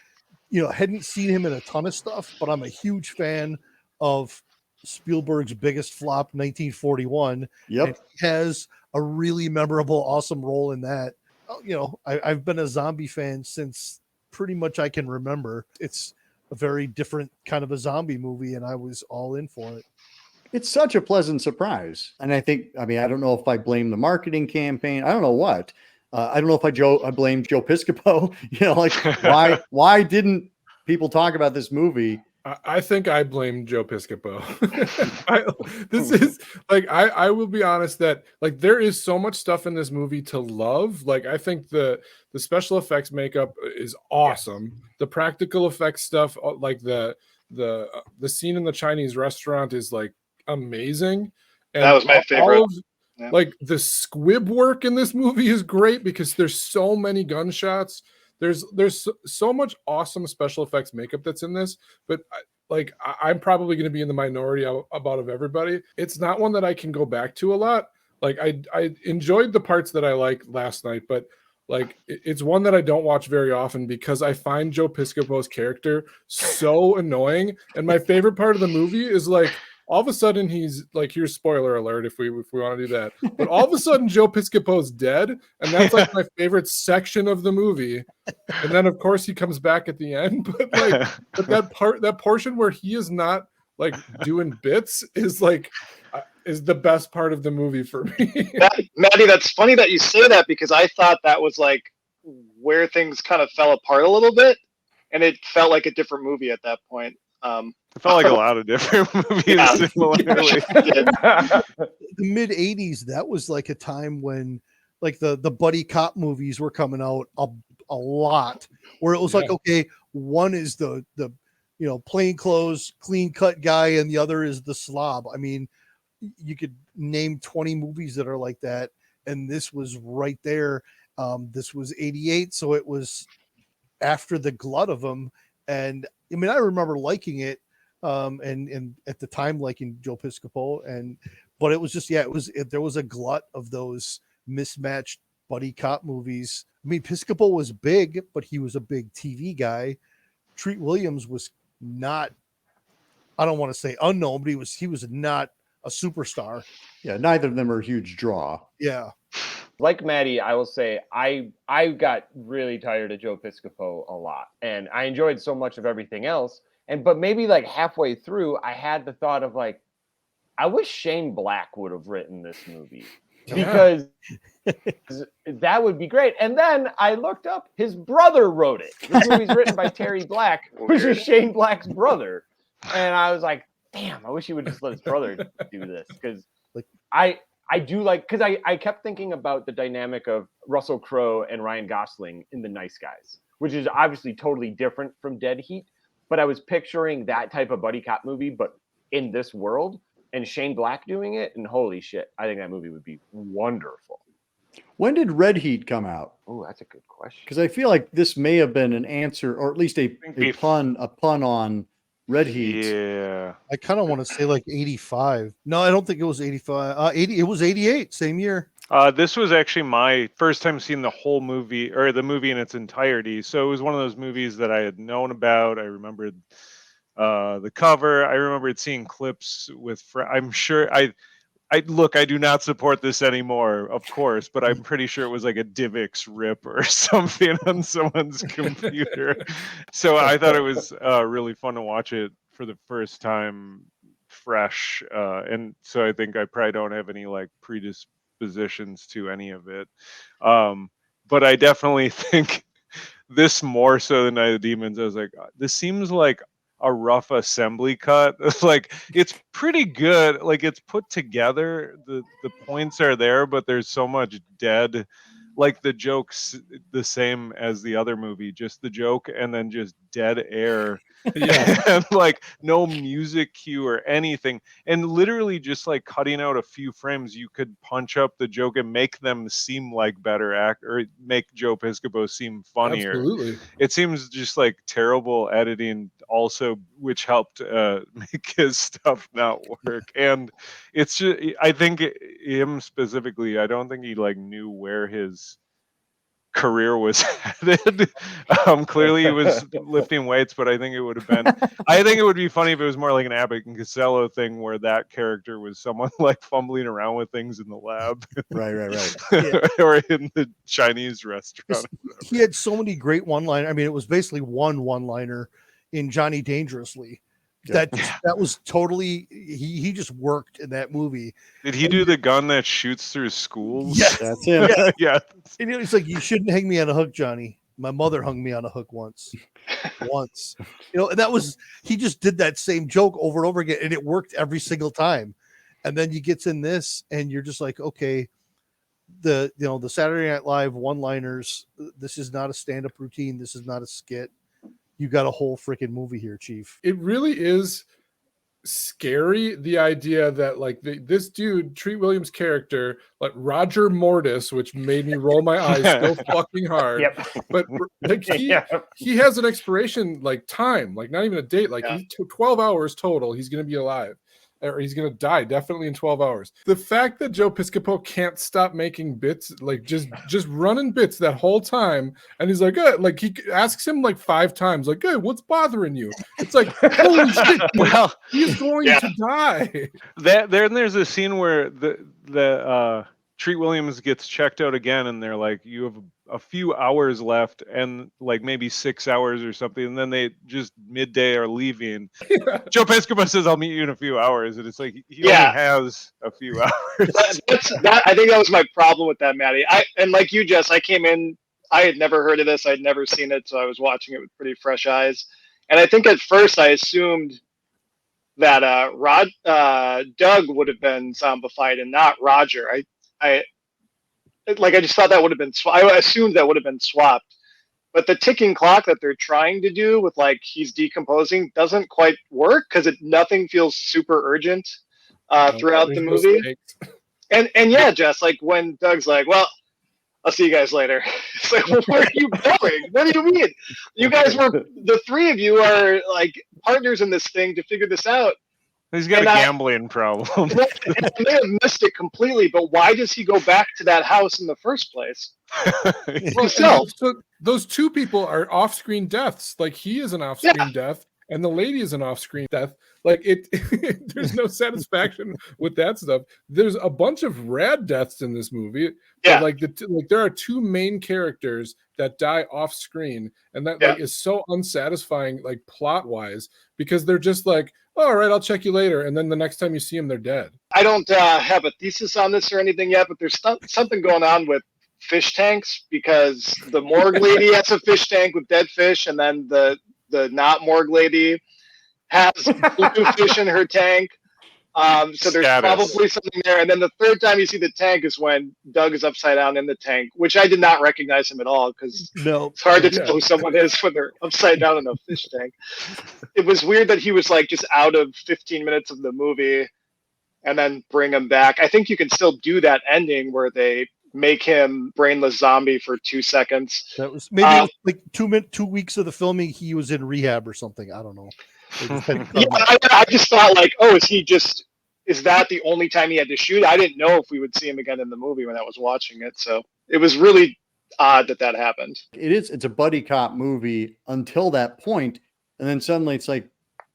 S2: hadn't seen him in a ton of stuff, but I'm a huge fan of Spielberg's biggest flop, 1941.
S1: Yep.
S2: And he has a really memorable, awesome role in that. I've been a zombie fan since pretty much I can remember. It's a very different kind of a zombie movie, and I was all in for it.
S1: It's such a pleasant surprise. And I don't know if I blame the marketing campaign. I don't know what. I don't know if I blame Joe Piscopo. Why didn't people talk about this movie?
S3: I think I blame Joe Piscopo. I will be honest that like there is so much stuff in this movie to love. Like I think the special effects makeup is awesome. Yes. The practical effects stuff, like the scene in the Chinese restaurant is like amazing. And
S5: that was my favorite.
S3: Like the squib work in this movie is great because there's so many gunshots. There's so much awesome special effects makeup that's in this, but I'm probably going to be in the minority of everybody. It's not one that I can go back to a lot. Like I enjoyed the parts that I liked last night, but like it's one that I don't watch very often because I find Joe Piscopo's character so annoying. And my favorite part of the movie is like all of a sudden he's like, here's spoiler alert if we want to do that. But all of a sudden Joe Piscopo's dead, and that's like my favorite section of the movie. And then of course he comes back at the end, but that portion where he is not like doing bits is like is the best part of the movie for me.
S5: Maddie, that's funny that you say that because I thought that was like where things kind of fell apart a little bit, and it felt like a different movie at that point.
S4: It felt like a lot of different movies.
S5: Yeah.
S4: Similarly.
S2: The mid 80s, that was like a time when like the buddy cop movies were coming out a lot, where it was like, okay, one is the plain clothes, clean cut guy, and the other is the slob. I mean, you could name 20 movies that are like that, and this was right there. This was 88, so it was after the glut of them. And I mean, I remember liking it, and at the time liking Joe Piscopo, but it was just there was a glut of those mismatched buddy cop movies. I mean, Piscopo was big, but he was a big TV guy. Treat Williams was not, I don't want to say unknown, but he was not a superstar.
S1: Yeah, neither of them are a huge draw.
S2: Yeah.
S6: Like Maddie, I will say I got really tired of Joe Piscopo a lot, and I enjoyed so much of everything else. But maybe like halfway through, I had the thought of like, I wish Shane Black would have written this movie because that would be great. And then I looked up, his brother wrote it. This movie's written by Terry Black, which is Shane Black's brother, and I was like, damn, I wish he would just let his brother do this because like I do like, because I kept thinking about the dynamic of Russell Crowe and Ryan Gosling in The Nice Guys, which is obviously totally different from Dead Heat, but I was picturing that type of buddy cop movie, but in this world, and Shane Black doing it, and holy shit, I think that movie would be wonderful.
S1: When did Red Heat come out?
S6: Oh, that's a good question.
S1: Because I feel like this may have been an answer, or at least a pun on Red Heat.
S4: Yeah.
S2: I kind of want to say like 85. No, I don't think it was 85. It was 88, same year.
S4: This was actually my first time seeing the whole movie, or the movie in its entirety. So it was one of those movies that I had known about. I remembered the cover. I remembered seeing clips with. I'm sure I do not support this anymore, of course, but I'm pretty sure it was like a DivX rip or something on someone's computer. So I thought it was really fun to watch it for the first time, fresh. And so I think I probably don't have any like predispositions to any of it. But I definitely think this more so than Night of the Demons. I was like, this seems like a rough assembly cut. Like it's pretty good, like it's put together, the points are there, but there's so much dead, like the joke's the same as the other movie, just the joke and then just dead air
S3: Yeah.
S4: and like no music cue or anything, and literally just like cutting out a few frames, you could punch up the joke and make them seem like better act, or make Joe Piscopo seem funnier.
S3: Absolutely.
S4: It seems just like terrible editing also, which helped make his stuff not work. And it's just, I think him specifically, I don't think he like knew where his career was headed. Clearly he was lifting weights, but I think it would be funny if it was more like an Abbott and Costello thing, where that character was someone like fumbling around with things in the lab.
S1: Right.
S4: Or in the Chinese restaurant.
S2: He had so many great one-liner. I mean, it was basically one-liner in Johnny Dangerously.
S1: Yeah.
S2: That was totally, he just worked in that movie.
S4: Did he do the gun that shoots through schools?
S2: Yes.
S1: That's him.
S4: Yeah.
S2: And it's like, you shouldn't hang me on a hook, Johnny. My mother hung me on a hook once. And that was, he just did that same joke over and over again, and it worked every single time. And then you get in this, and you're just like, okay, the Saturday Night Live one-liners, this is not a stand-up routine. This is not a skit. You got a whole freaking movie here, Chief.
S3: It really is scary, the idea that like this dude, Treat Williams' character, like Roger Mortis, which made me roll my eyes so fucking hard.
S6: Yep.
S3: But like he has an expiration like time, like not even a date, like he's 12 hours total. He's gonna be alive. Or he's gonna die definitely in 12 hours. The fact that Joe Piscopo can't stop making bits, like just running bits that whole time, and he's like, like he asks him like 5 times, like, "Hey, what's bothering you?" It's like, holy shit,
S4: Well,
S3: he's going to die.
S4: There's a scene where the Treat Williams gets checked out again, and they're like, "You have a few hours left," and like maybe 6 hours or something, and then they just midday are leaving.
S3: Yeah.
S4: Joe Piscopo says, "I'll meet you in a few hours," and it's like he only has a few hours.
S5: I think that was my problem with that, Maddie. And like you, Jess, I came in, I had never heard of this, I'd never seen it, so I was watching it with pretty fresh eyes. And I think at first I assumed that Doug would have been zombified and not Roger. I just thought that would have been. I assumed that would have been swapped, but the ticking clock that they're trying to do with like he's decomposing doesn't quite work because nothing feels super urgent throughout the movie. And yeah, Jess, like when Doug's like, "Well, I'll see you guys later." It's like, well, where are you going? What do you mean? You guys the 3 of you are like partners in this thing to figure this out.
S4: He's got a gambling problem.
S5: And they have missed it completely, but why does he go back to that house in the first place?
S3: So those 2 people are off-screen deaths. Like he is an off-screen death, and the lady is an off-screen death. Like there's no satisfaction with that stuff. There's a bunch of rad deaths in this movie.
S5: Yeah.
S3: Like there are 2 main characters that die off-screen, and that like is so unsatisfying, like plot-wise, because they're just like, oh, all right, I'll check you later, and then the next time you see them, they're dead.
S5: I don't have a thesis on this or anything yet, but there's something going on with fish tanks, because the morgue lady has a fish tank with dead fish, and then the not morgue lady has blue fish in her tank. So there's probably something there. And then the third time you see the tank is when Doug is upside down in the tank, which I did not recognize him at all because it's hard to tell who someone is when they're upside down in a fish tank. It was weird that he was like just out of 15 minutes of the movie and then bring him back. I think you can still do that ending where they make him brainless zombie for 2 seconds.
S2: That was maybe like 2 weeks of the filming. He was in rehab or something. I don't know.
S5: I just thought like, oh, is that the only time he had to shoot? I didn't know if we would see him again in the movie when I was watching it. So it was really odd that happened.
S1: It's a buddy cop movie until that point, and then suddenly it's like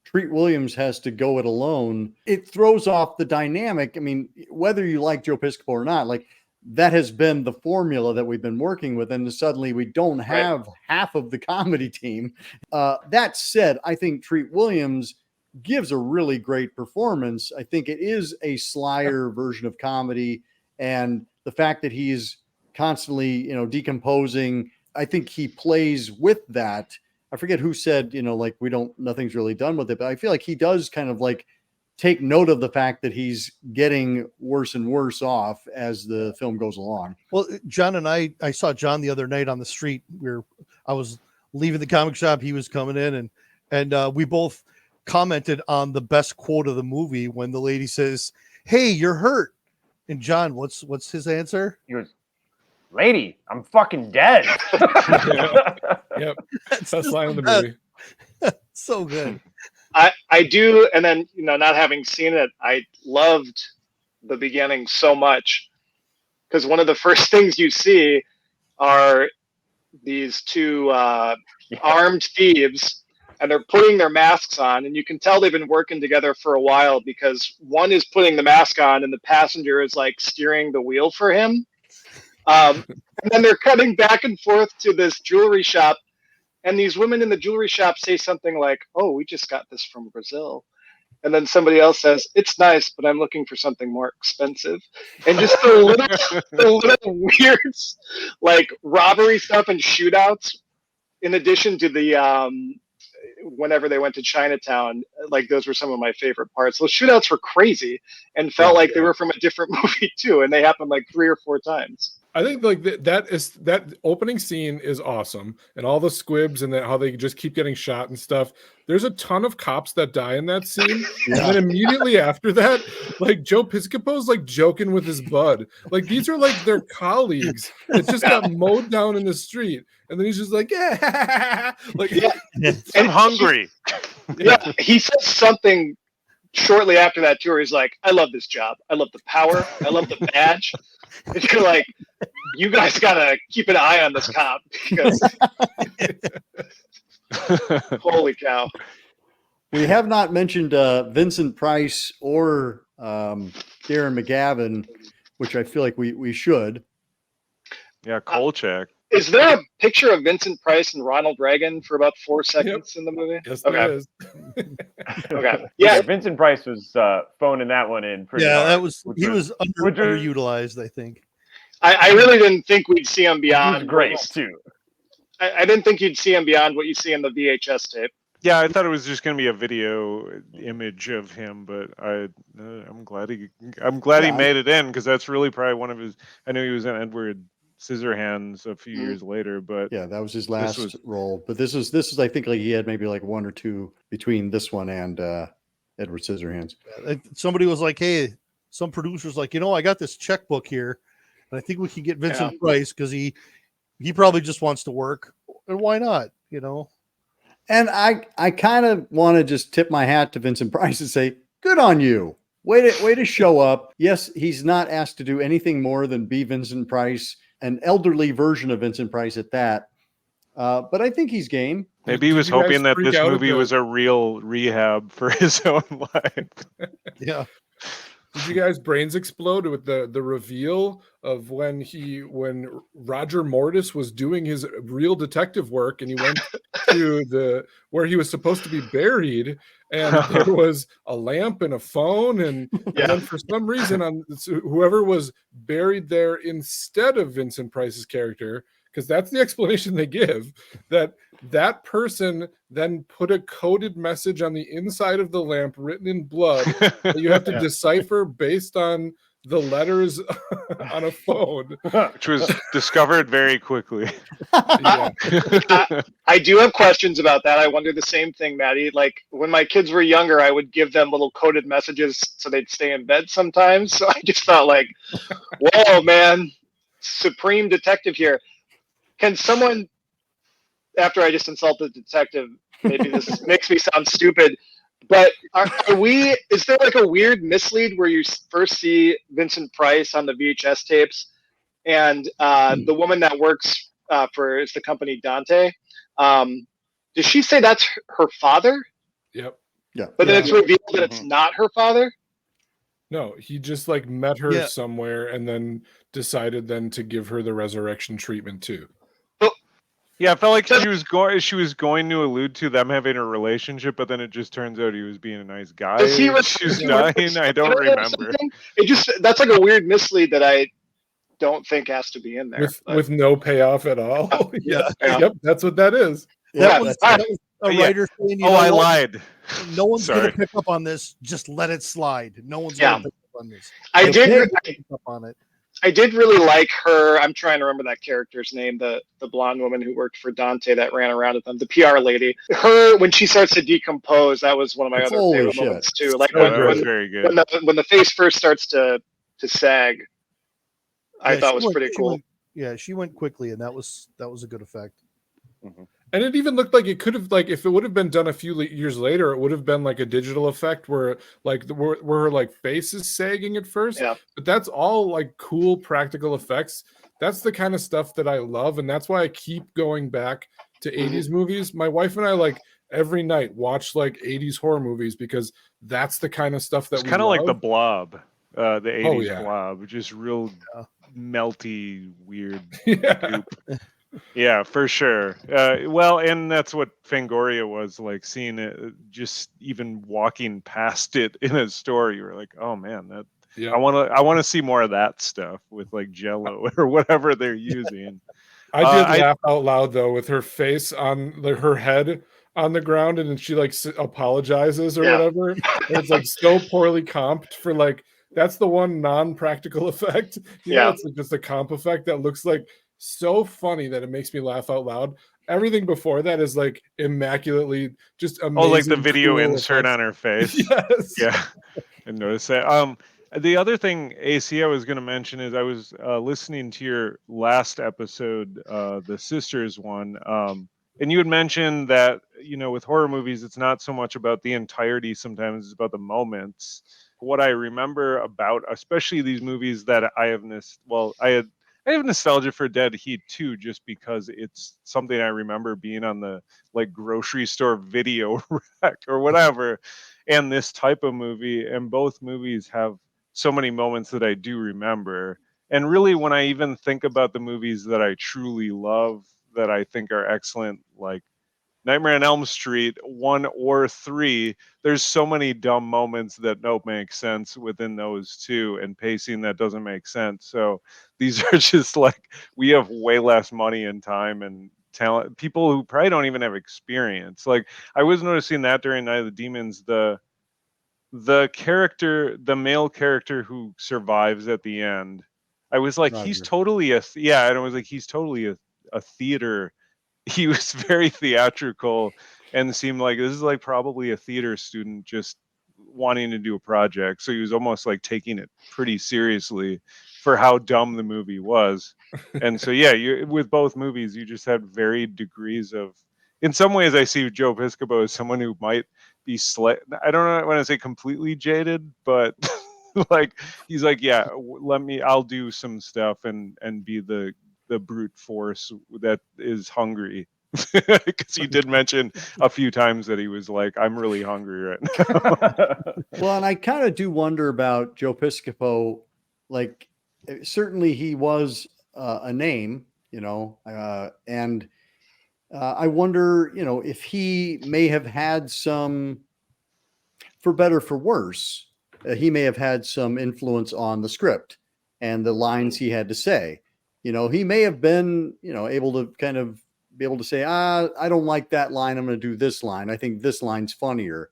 S1: Treat Williams has to go it alone. It throws off the dynamic. I mean, whether you like Joe Piscopo or not, like that has been the formula that we've been working with, and suddenly we don't have half of the comedy team. That said, I think Treat Williams gives a really great performance. I think it is a slyer version of comedy, and the fact that he's constantly, decomposing, I think he plays with that. I forget who said, like nothing's really done with it, but I feel like he does kind of like take note of the fact that he's getting worse and worse off as the film goes along.
S2: Well, John and I saw John the other night on the street where I was leaving the comic shop. He was coming in, and And we both commented on the best quote of the movie when the lady says, "Hey, you're hurt." And John, what's his answer?
S6: He goes, "Lady, I'm fucking dead."
S3: Yep.
S2: That's
S3: Best
S2: just
S3: line of the
S2: best.
S3: movie.
S2: So good.
S5: I do, and then not having seen it, I loved the beginning so much because one of the first things you see are these two armed thieves, and they're putting their masks on, and you can tell they've been working together for a while because one is putting the mask on, and the passenger is like steering the wheel for him. And then they're cutting back and forth to this jewelry shop. And these women in the jewelry shop say something like, "Oh, we just got this from Brazil." And then somebody else says, "It's nice, but I'm looking for something more expensive." And just the little weird, like robbery stuff and shootouts, in addition to the whenever they went to Chinatown, like those were some of my favorite parts. Those shootouts were crazy and felt like they were from a different movie too, and they happened like 3 or 4 times.
S3: I think like that opening scene is awesome, and all the squibs and how they just keep getting shot and stuff. There's a ton of cops that die in that scene, and then immediately after that, like Joe Piscopo's like joking with his bud. Like these are like their colleagues that just got mowed down in the street, and then he's just like, yeah, like
S4: I'm hungry.
S5: Yeah, he says something shortly after that tour. He's like, "I love this job. I love the power. I love the badge." And you're like, you guys gotta keep an eye on this cop because holy cow.
S1: We have not mentioned Vincent Price or Darren McGavin, which I feel like we should.
S4: Yeah, Kolchak.
S5: Is there a picture of Vincent Price and Ronald Reagan for about 4 seconds in the movie?
S3: yes,
S5: Okay.
S3: there is.
S5: Okay.
S6: Yeah,
S5: Yeah.
S6: Vincent Price was phoning that one in pretty
S2: Yeah,
S6: hard,
S2: that was
S6: which
S2: he was
S6: which
S2: underutilized, I think.
S5: I really didn't think we'd see him
S6: he
S5: beyond
S6: was great too.
S5: I didn't think you'd see him beyond what you see in the VHS tape.
S4: Yeah, I thought it was just going to be a video image of him, but I'm glad he made it in because that's really probably one of his. I know he was in Edward Scissorhands a few years later, but
S1: Yeah, that was his last role. But this is I think like he had maybe like 1 or 2 between this one and Edward Scissorhands.
S2: Somebody was like, "Hey," some producers like, I got this checkbook here, and I think we can get Vincent Price because he probably just wants to work, and why not?
S1: And I kind of want to just tip my hat to Vincent Price and say, good on you. Way to show up. Yes, he's not asked to do anything more than be Vincent Price, an elderly version of Vincent Price at that. But I think he's game.
S4: maybe he
S3: Did
S4: was
S3: you guys
S4: hoping that
S3: freak
S4: this
S3: out at
S4: movie
S3: the-
S4: was a real rehab for his own life.
S2: Yeah.
S3: Did you guys brains explode with the reveal of when Roger Mortis was doing his real detective work and he went to where he was supposed to be buried, and there was a lamp and a phone and then for some reason whoever was buried there instead of Vincent Price's character, because that's the explanation they give, that person then put a coded message on the inside of the lamp written in blood that you have to decipher based on the letters on a phone,
S4: Which was discovered very quickly.
S3: Yeah.
S5: I do have questions about that. I wonder the same thing, Maddie. Like when my kids were younger, I would give them little coded messages so they'd stay in bed sometimes. So I just thought like, whoa, man, supreme detective here. Can someone, after I just insulted the detective, maybe this makes me sound stupid, but is there like a weird mislead where you first see Vincent Price on the VHS tapes and the woman that works is the company Dante? Does she say that's her father?
S3: Yep.
S1: Yeah.
S5: But then it's revealed that it's not her father?
S3: No, he just like met her somewhere and then decided then to give her the resurrection treatment too.
S4: Yeah, I felt like she was going to allude to them having a relationship, but then it just turns out he was being a nice guy. She's dying. I don't remember.
S5: That's like a weird mislead that I don't think has to be in there.
S3: With no payoff at all.
S5: Yeah.
S3: Yep, that's what that is.
S2: That was a writer saying,
S4: I lied.
S2: No one's going
S4: Sorry.
S2: to pick up on this. Just let it slide. No one's going to pick up on this.
S5: I did
S2: pick up on it.
S5: I did really like her. I'm trying to remember that character's name, the blonde woman who worked for Dante that ran around with them, the PR lady. Her, when she starts to decompose, that was one of my other
S1: Holy
S5: favorite
S1: shit.
S5: moments too. Like
S3: So
S5: when
S4: that was
S3: great.
S4: very good.
S5: when the face first starts to sag, I
S2: Yeah,
S5: thought
S2: she
S5: was
S2: went-
S5: pretty
S2: she
S5: cool.
S2: went- yeah, she went quickly, and that was a good effect.
S3: And it even looked like it could have, like, if it would have been done a few years later, it would have been like a digital effect where like where her like face is sagging at first.
S5: Yeah.
S3: But that's all like cool practical effects. That's the kind of stuff that I love, and that's why I keep going back to 80s movies. My wife and I like every night watch like 80s horror movies because that's the kind of stuff that
S4: It's
S3: we
S4: kind of like the
S3: love.
S4: Blob, the 80s
S3: yeah.
S4: Blob, just real
S2: Yeah.
S4: melty, weird
S3: Yeah.
S4: goop. Yeah, for sure. Well, and that's what Fangoria was like, seeing it, just even walking past it in a store, you were like, oh man, that
S3: Yeah.
S4: I want to see more of that stuff with like Jello or whatever they're using.
S3: I did
S4: I-
S3: laugh out loud though with her face on her head on the ground, and then she like apologizes or
S5: Yeah.
S3: whatever, and it's like so poorly comped for like that's the one non-practical effect. You know,
S5: Yeah.
S3: it's just a comp effect that looks like so funny that it makes me laugh out loud. Everything before that is like immaculately just amazing.
S4: Oh, like the video
S3: cool
S4: insert
S3: effects.
S4: on her face.
S3: Yes.
S4: Yeah, I noticed that. The other thing, AC, I was going to mention is I was listening to your last episode, the Sisters one, and you had mentioned that, you know, with horror movies, it's not so much about the entirety. Sometimes it's about the moments. What I remember about, especially these movies that I have I have nostalgia for Dead Heat too, just because it's something I remember being on the like grocery store video rack or whatever, and this type of movie. And both movies have so many moments that I do remember. And really, when I even think about the movies that I truly love, that I think are excellent, like Nightmare on Elm Street 1 or 3, there's so many dumb moments that don't make sense within those two, and pacing that doesn't make sense. So these are just like, we have way less money and time and talent, people who probably don't even have experience. Like, I was noticing that during Night of the Demons, the character, the male character who survives at the end, I was like, he's
S1: Roger.
S4: totally and I was like, he's totally a theater. He was very theatrical and seemed like this is like probably a theater student just wanting to do a project. So he was almost like taking it pretty seriously for how dumb the movie was. And so, yeah, you, with both movies, you just had varied degrees of, in some ways, I see Joe Piscopo as someone who might be I don't know when I say completely jaded, but like, he's like, yeah, I'll do some stuff and be the brute force that is hungry. Because he did mention a few times that he was like, I'm really hungry right now.
S1: Well, and I kind of do wonder about Joe Piscopo. Like, certainly he was a name, you know, and I wonder, you know, if he may have had some, for better for worse, he may have had some influence on the script and the lines he had to say. You know, he may have been, you know, able to kind of be able to say, I don't like that line. I'm going to do this line. I think this line's funnier.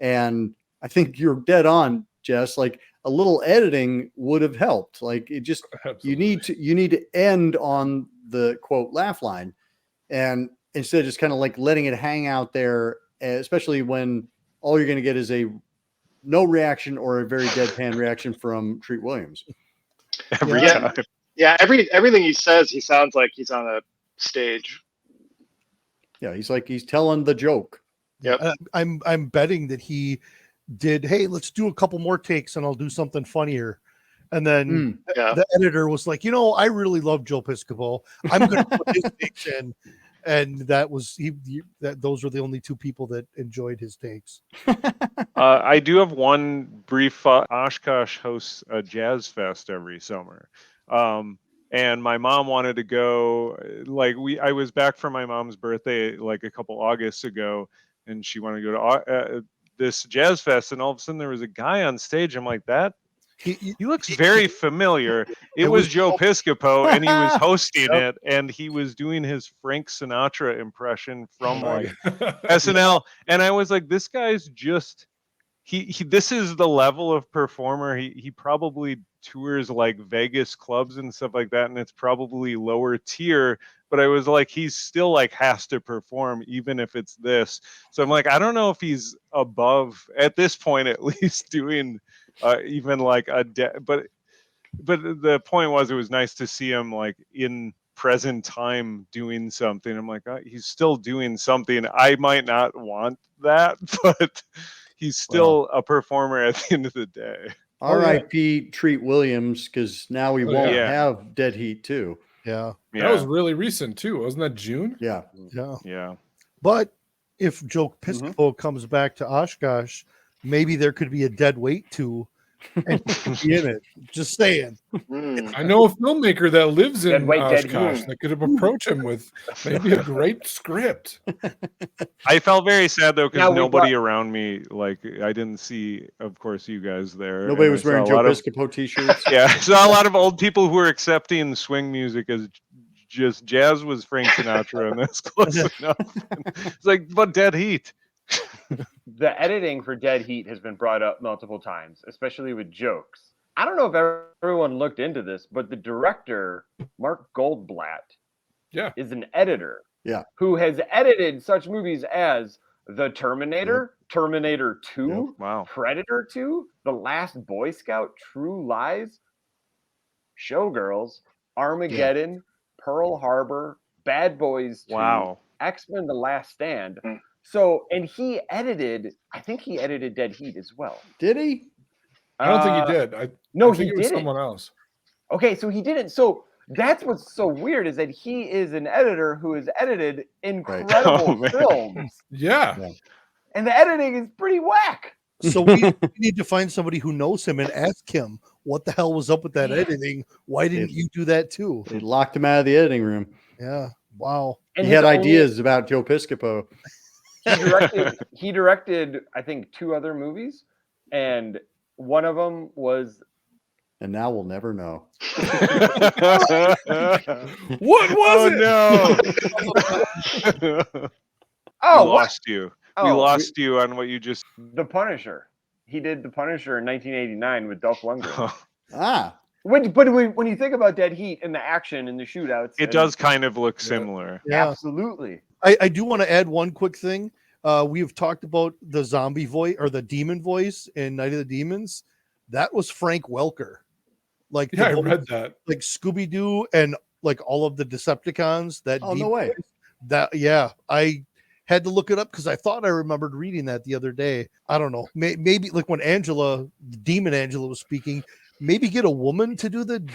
S1: And I think you're dead on, Jess. Like, a little editing would have helped. Like, it just, you need to end on the quote laugh line, and instead of just kind of like letting it hang out there, especially when all you're going to get is a no reaction or a very deadpan reaction from Treat Williams.
S4: Every
S5: Yeah.
S4: time.
S5: Yeah, everything he says, he sounds like he's on a stage.
S1: Yeah, he's like he's telling the joke.
S5: Yep.
S2: I'm betting that he did. Hey, let's do a couple more takes, and I'll do something funnier. And then
S5: Yeah.
S2: the editor was like, you know, I really love Joe Piscopo. I'm going to put his takes in. And that was those were the only two people that enjoyed his takes.
S4: I do have one brief. Oshkosh hosts a jazz fest every summer, and my mom wanted to go. Like, I was back from my mom's birthday like a couple Augusts ago, and she wanted to go to this jazz fest. And all of a sudden, there was a guy on stage. I'm like, he looks very familiar. It was Joe Piscopo, and he was hosting it, and he was doing his Frank Sinatra impression from like SNL. And I was like, this guy's just he this is the level of performer. He probably tours like Vegas clubs and stuff like that, and it's probably lower tier. But I was like, he's still like has to perform even if it's this. So I'm like, I don't know if he's above at this point at least doing even like but the point was, it was nice to see him like in present time doing something. I'm like, he's still doing something. I might not want that, but he's still a performer at the end of the day.
S1: R.I.P. Treat Williams, because now we won't
S4: yeah.
S1: have Dead Heat 2.
S2: Yeah.
S3: That was really recent too. Wasn't that June?
S1: Yeah.
S2: Yeah.
S4: Yeah.
S2: But if Joe Piscopo comes back to Oshkosh, maybe there could be a Dead Weight 2 and he could be in it. Just saying.
S3: I know a filmmaker that lives in
S6: Dead Weight, Dead
S3: Oshkosh
S6: Heat.
S3: that could approach him with maybe a great script.
S4: I felt very sad though,
S6: Now
S4: because
S6: we
S4: nobody around me, like I didn't see, of course, you guys there.
S1: Nobody
S4: and
S1: was
S4: I saw
S1: wearing
S4: a
S1: Joe
S4: lot of-
S1: Piscopo t-shirts.
S4: Yeah, I saw a lot of old people who were accepting swing music as just jazz was Frank Sinatra, and that's close enough. It's like, but Dead Heat.
S6: The editing for Dead Heat has been brought up multiple times, especially with jokes. I don't know if everyone looked into this, but the director, Mark Goldblatt, is an editor who has edited such movies as The Terminator, Terminator 2, Predator 2, The Last Boy Scout, True Lies, Showgirls, Armageddon, Pearl Harbor, Bad Boys 2, X-Men The Last Stand. So, and I think he edited Dead Heat as well.
S1: Did he?
S3: I don't think he did. I think it was someone else.
S6: Okay, so he didn't. So that's what's so weird, is that he is an editor who has edited incredible films.
S3: Yeah.
S6: And the editing is pretty whack.
S2: So we need to find somebody who knows him and ask him what the hell was up with that editing. Why didn't you do that too?
S1: They locked him out of the editing room.
S2: Yeah. Wow.
S1: And he had ideas about Joe Piscopo.
S6: He directed, I think, 2 other movies, and one of them was.
S1: And now we'll never know.
S3: What was it?
S4: No.
S6: Oh,
S4: we lost you. We
S6: Oh,
S4: lost you on what you just.
S6: The Punisher. He did The Punisher in 1989 with Dolph Lundgren. But when you think about Dead Heat and the action and the shootouts,
S4: It does kind of look similar.
S2: Yeah.
S6: Absolutely.
S2: I do want to add one quick thing. We've talked about the zombie voice or the demon voice in Night of the Demons. That was Frank Welker. Like,
S3: I read that.
S2: Like Scooby-Doo and like all of the Decepticons.
S1: No way.
S2: I had to look it up because I thought I remembered reading that the other day. I don't know. Maybe like when Demon Angela was speaking, maybe get a woman to do the.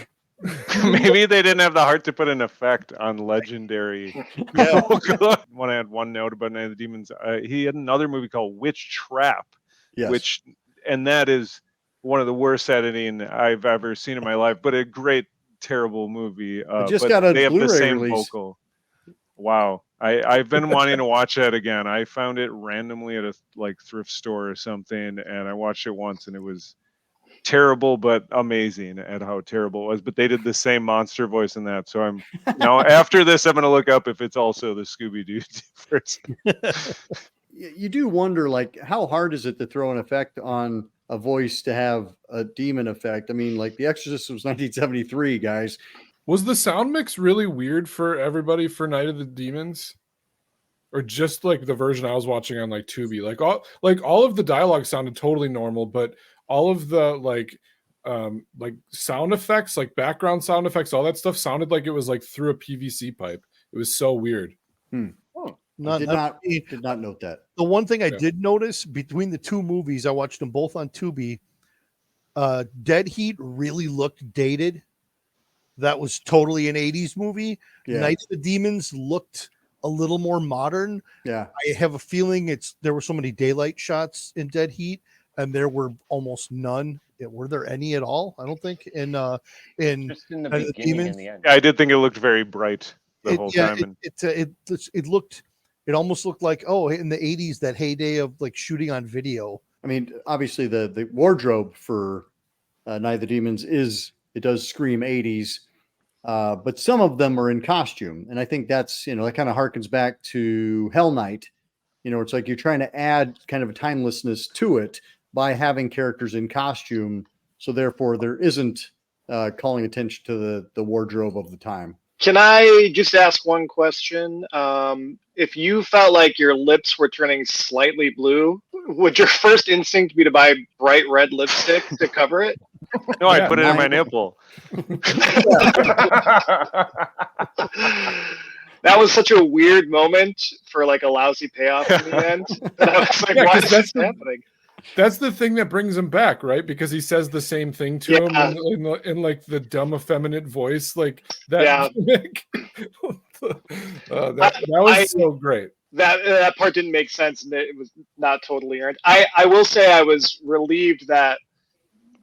S4: Maybe they didn't have the heart to put an effect on legendary. I want to add one note about Night of the Demons. He had another movie called Witch Trap, and that is one of the worst editing I've ever seen in my life, but a great, terrible movie.
S1: Just
S4: but
S1: got a
S4: they have the
S1: Blu-ray
S4: same
S1: release.
S4: vocal. Wow. I've been wanting to watch that again. I found it randomly at a thrift store or something, and I watched it once, and it was terrible but amazing at how terrible it was. But they did the same monster voice in that, so I'm now after this I'm going to look up if it's also the Scooby-Doo person.
S1: You do wonder, like, how hard is it to throw an effect on a voice to have a demon effect? I mean, like, The Exorcist was 1973, guys.
S3: Was the sound mix really weird for everybody for Night of the Demons? Or just like the version I was watching on like Tubi? Like all of the dialogue sounded totally normal, but all of the like sound effects, like background sound effects, all that stuff sounded like it was like through a PVC pipe. It was so weird.
S1: Did not note that.
S2: The one thing I did notice between the 2 movies, I watched them both on Tubi. Dead Heat really looked dated. That was totally an 80s movie. Night of the Demons looked a little more modern.
S1: Yeah.
S2: I have a feeling there were so many daylight shots in Dead Heat, and there were almost none. Were there any at all? I don't think.
S6: Just in the beginning and the end.
S4: Yeah, I did think it looked very bright the whole time.
S2: It almost looked like, in the 80s, that heyday of like shooting on video.
S1: I mean, obviously the wardrobe for Night of the Demons does scream 80s, but some of them are in costume. And I think that's, that kind of harkens back to Hell Night. It's like you're trying to add kind of a timelessness to it. by having characters in costume. So therefore there isn't calling attention to the wardrobe of the time.
S5: Can I just ask one question? If you felt like your lips were turning slightly blue, would your first instinct be to buy bright red lipstick to cover it?
S4: No, I
S3: Yeah,
S4: put it in my
S1: mine-
S4: nipple.
S5: That was such a weird moment for like a lousy payoff in the end. And I was like,
S3: Yeah,
S5: why
S3: 'cause
S5: is
S3: that's
S5: this happening?
S3: That's the thing that brings him back, right? Because he says the same thing to him
S5: Yeah.
S3: in like the dumb, effeminate voice, like that.
S5: Yeah.
S3: Gimmick. That was so great.
S5: That part didn't make sense, and it was not totally earned. I will say I was relieved that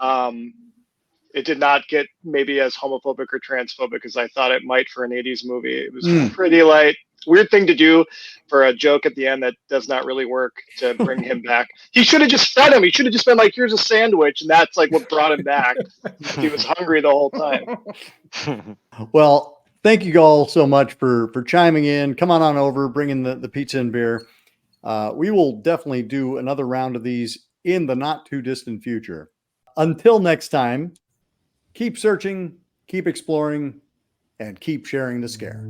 S5: it did not get maybe as homophobic or transphobic as I thought it might for an 80s movie. It was pretty light. Weird thing to do for a joke at the end that does not really work to bring him back. He should have just fed him. He should have just been like, here's a sandwich, and that's like what brought him back. He was hungry the whole time.
S1: Well, thank you all so much for chiming in. Come on over, bring in the pizza and beer. We will definitely do another round of these in the not too distant future. Until next time, keep searching, keep exploring, and keep sharing the scare.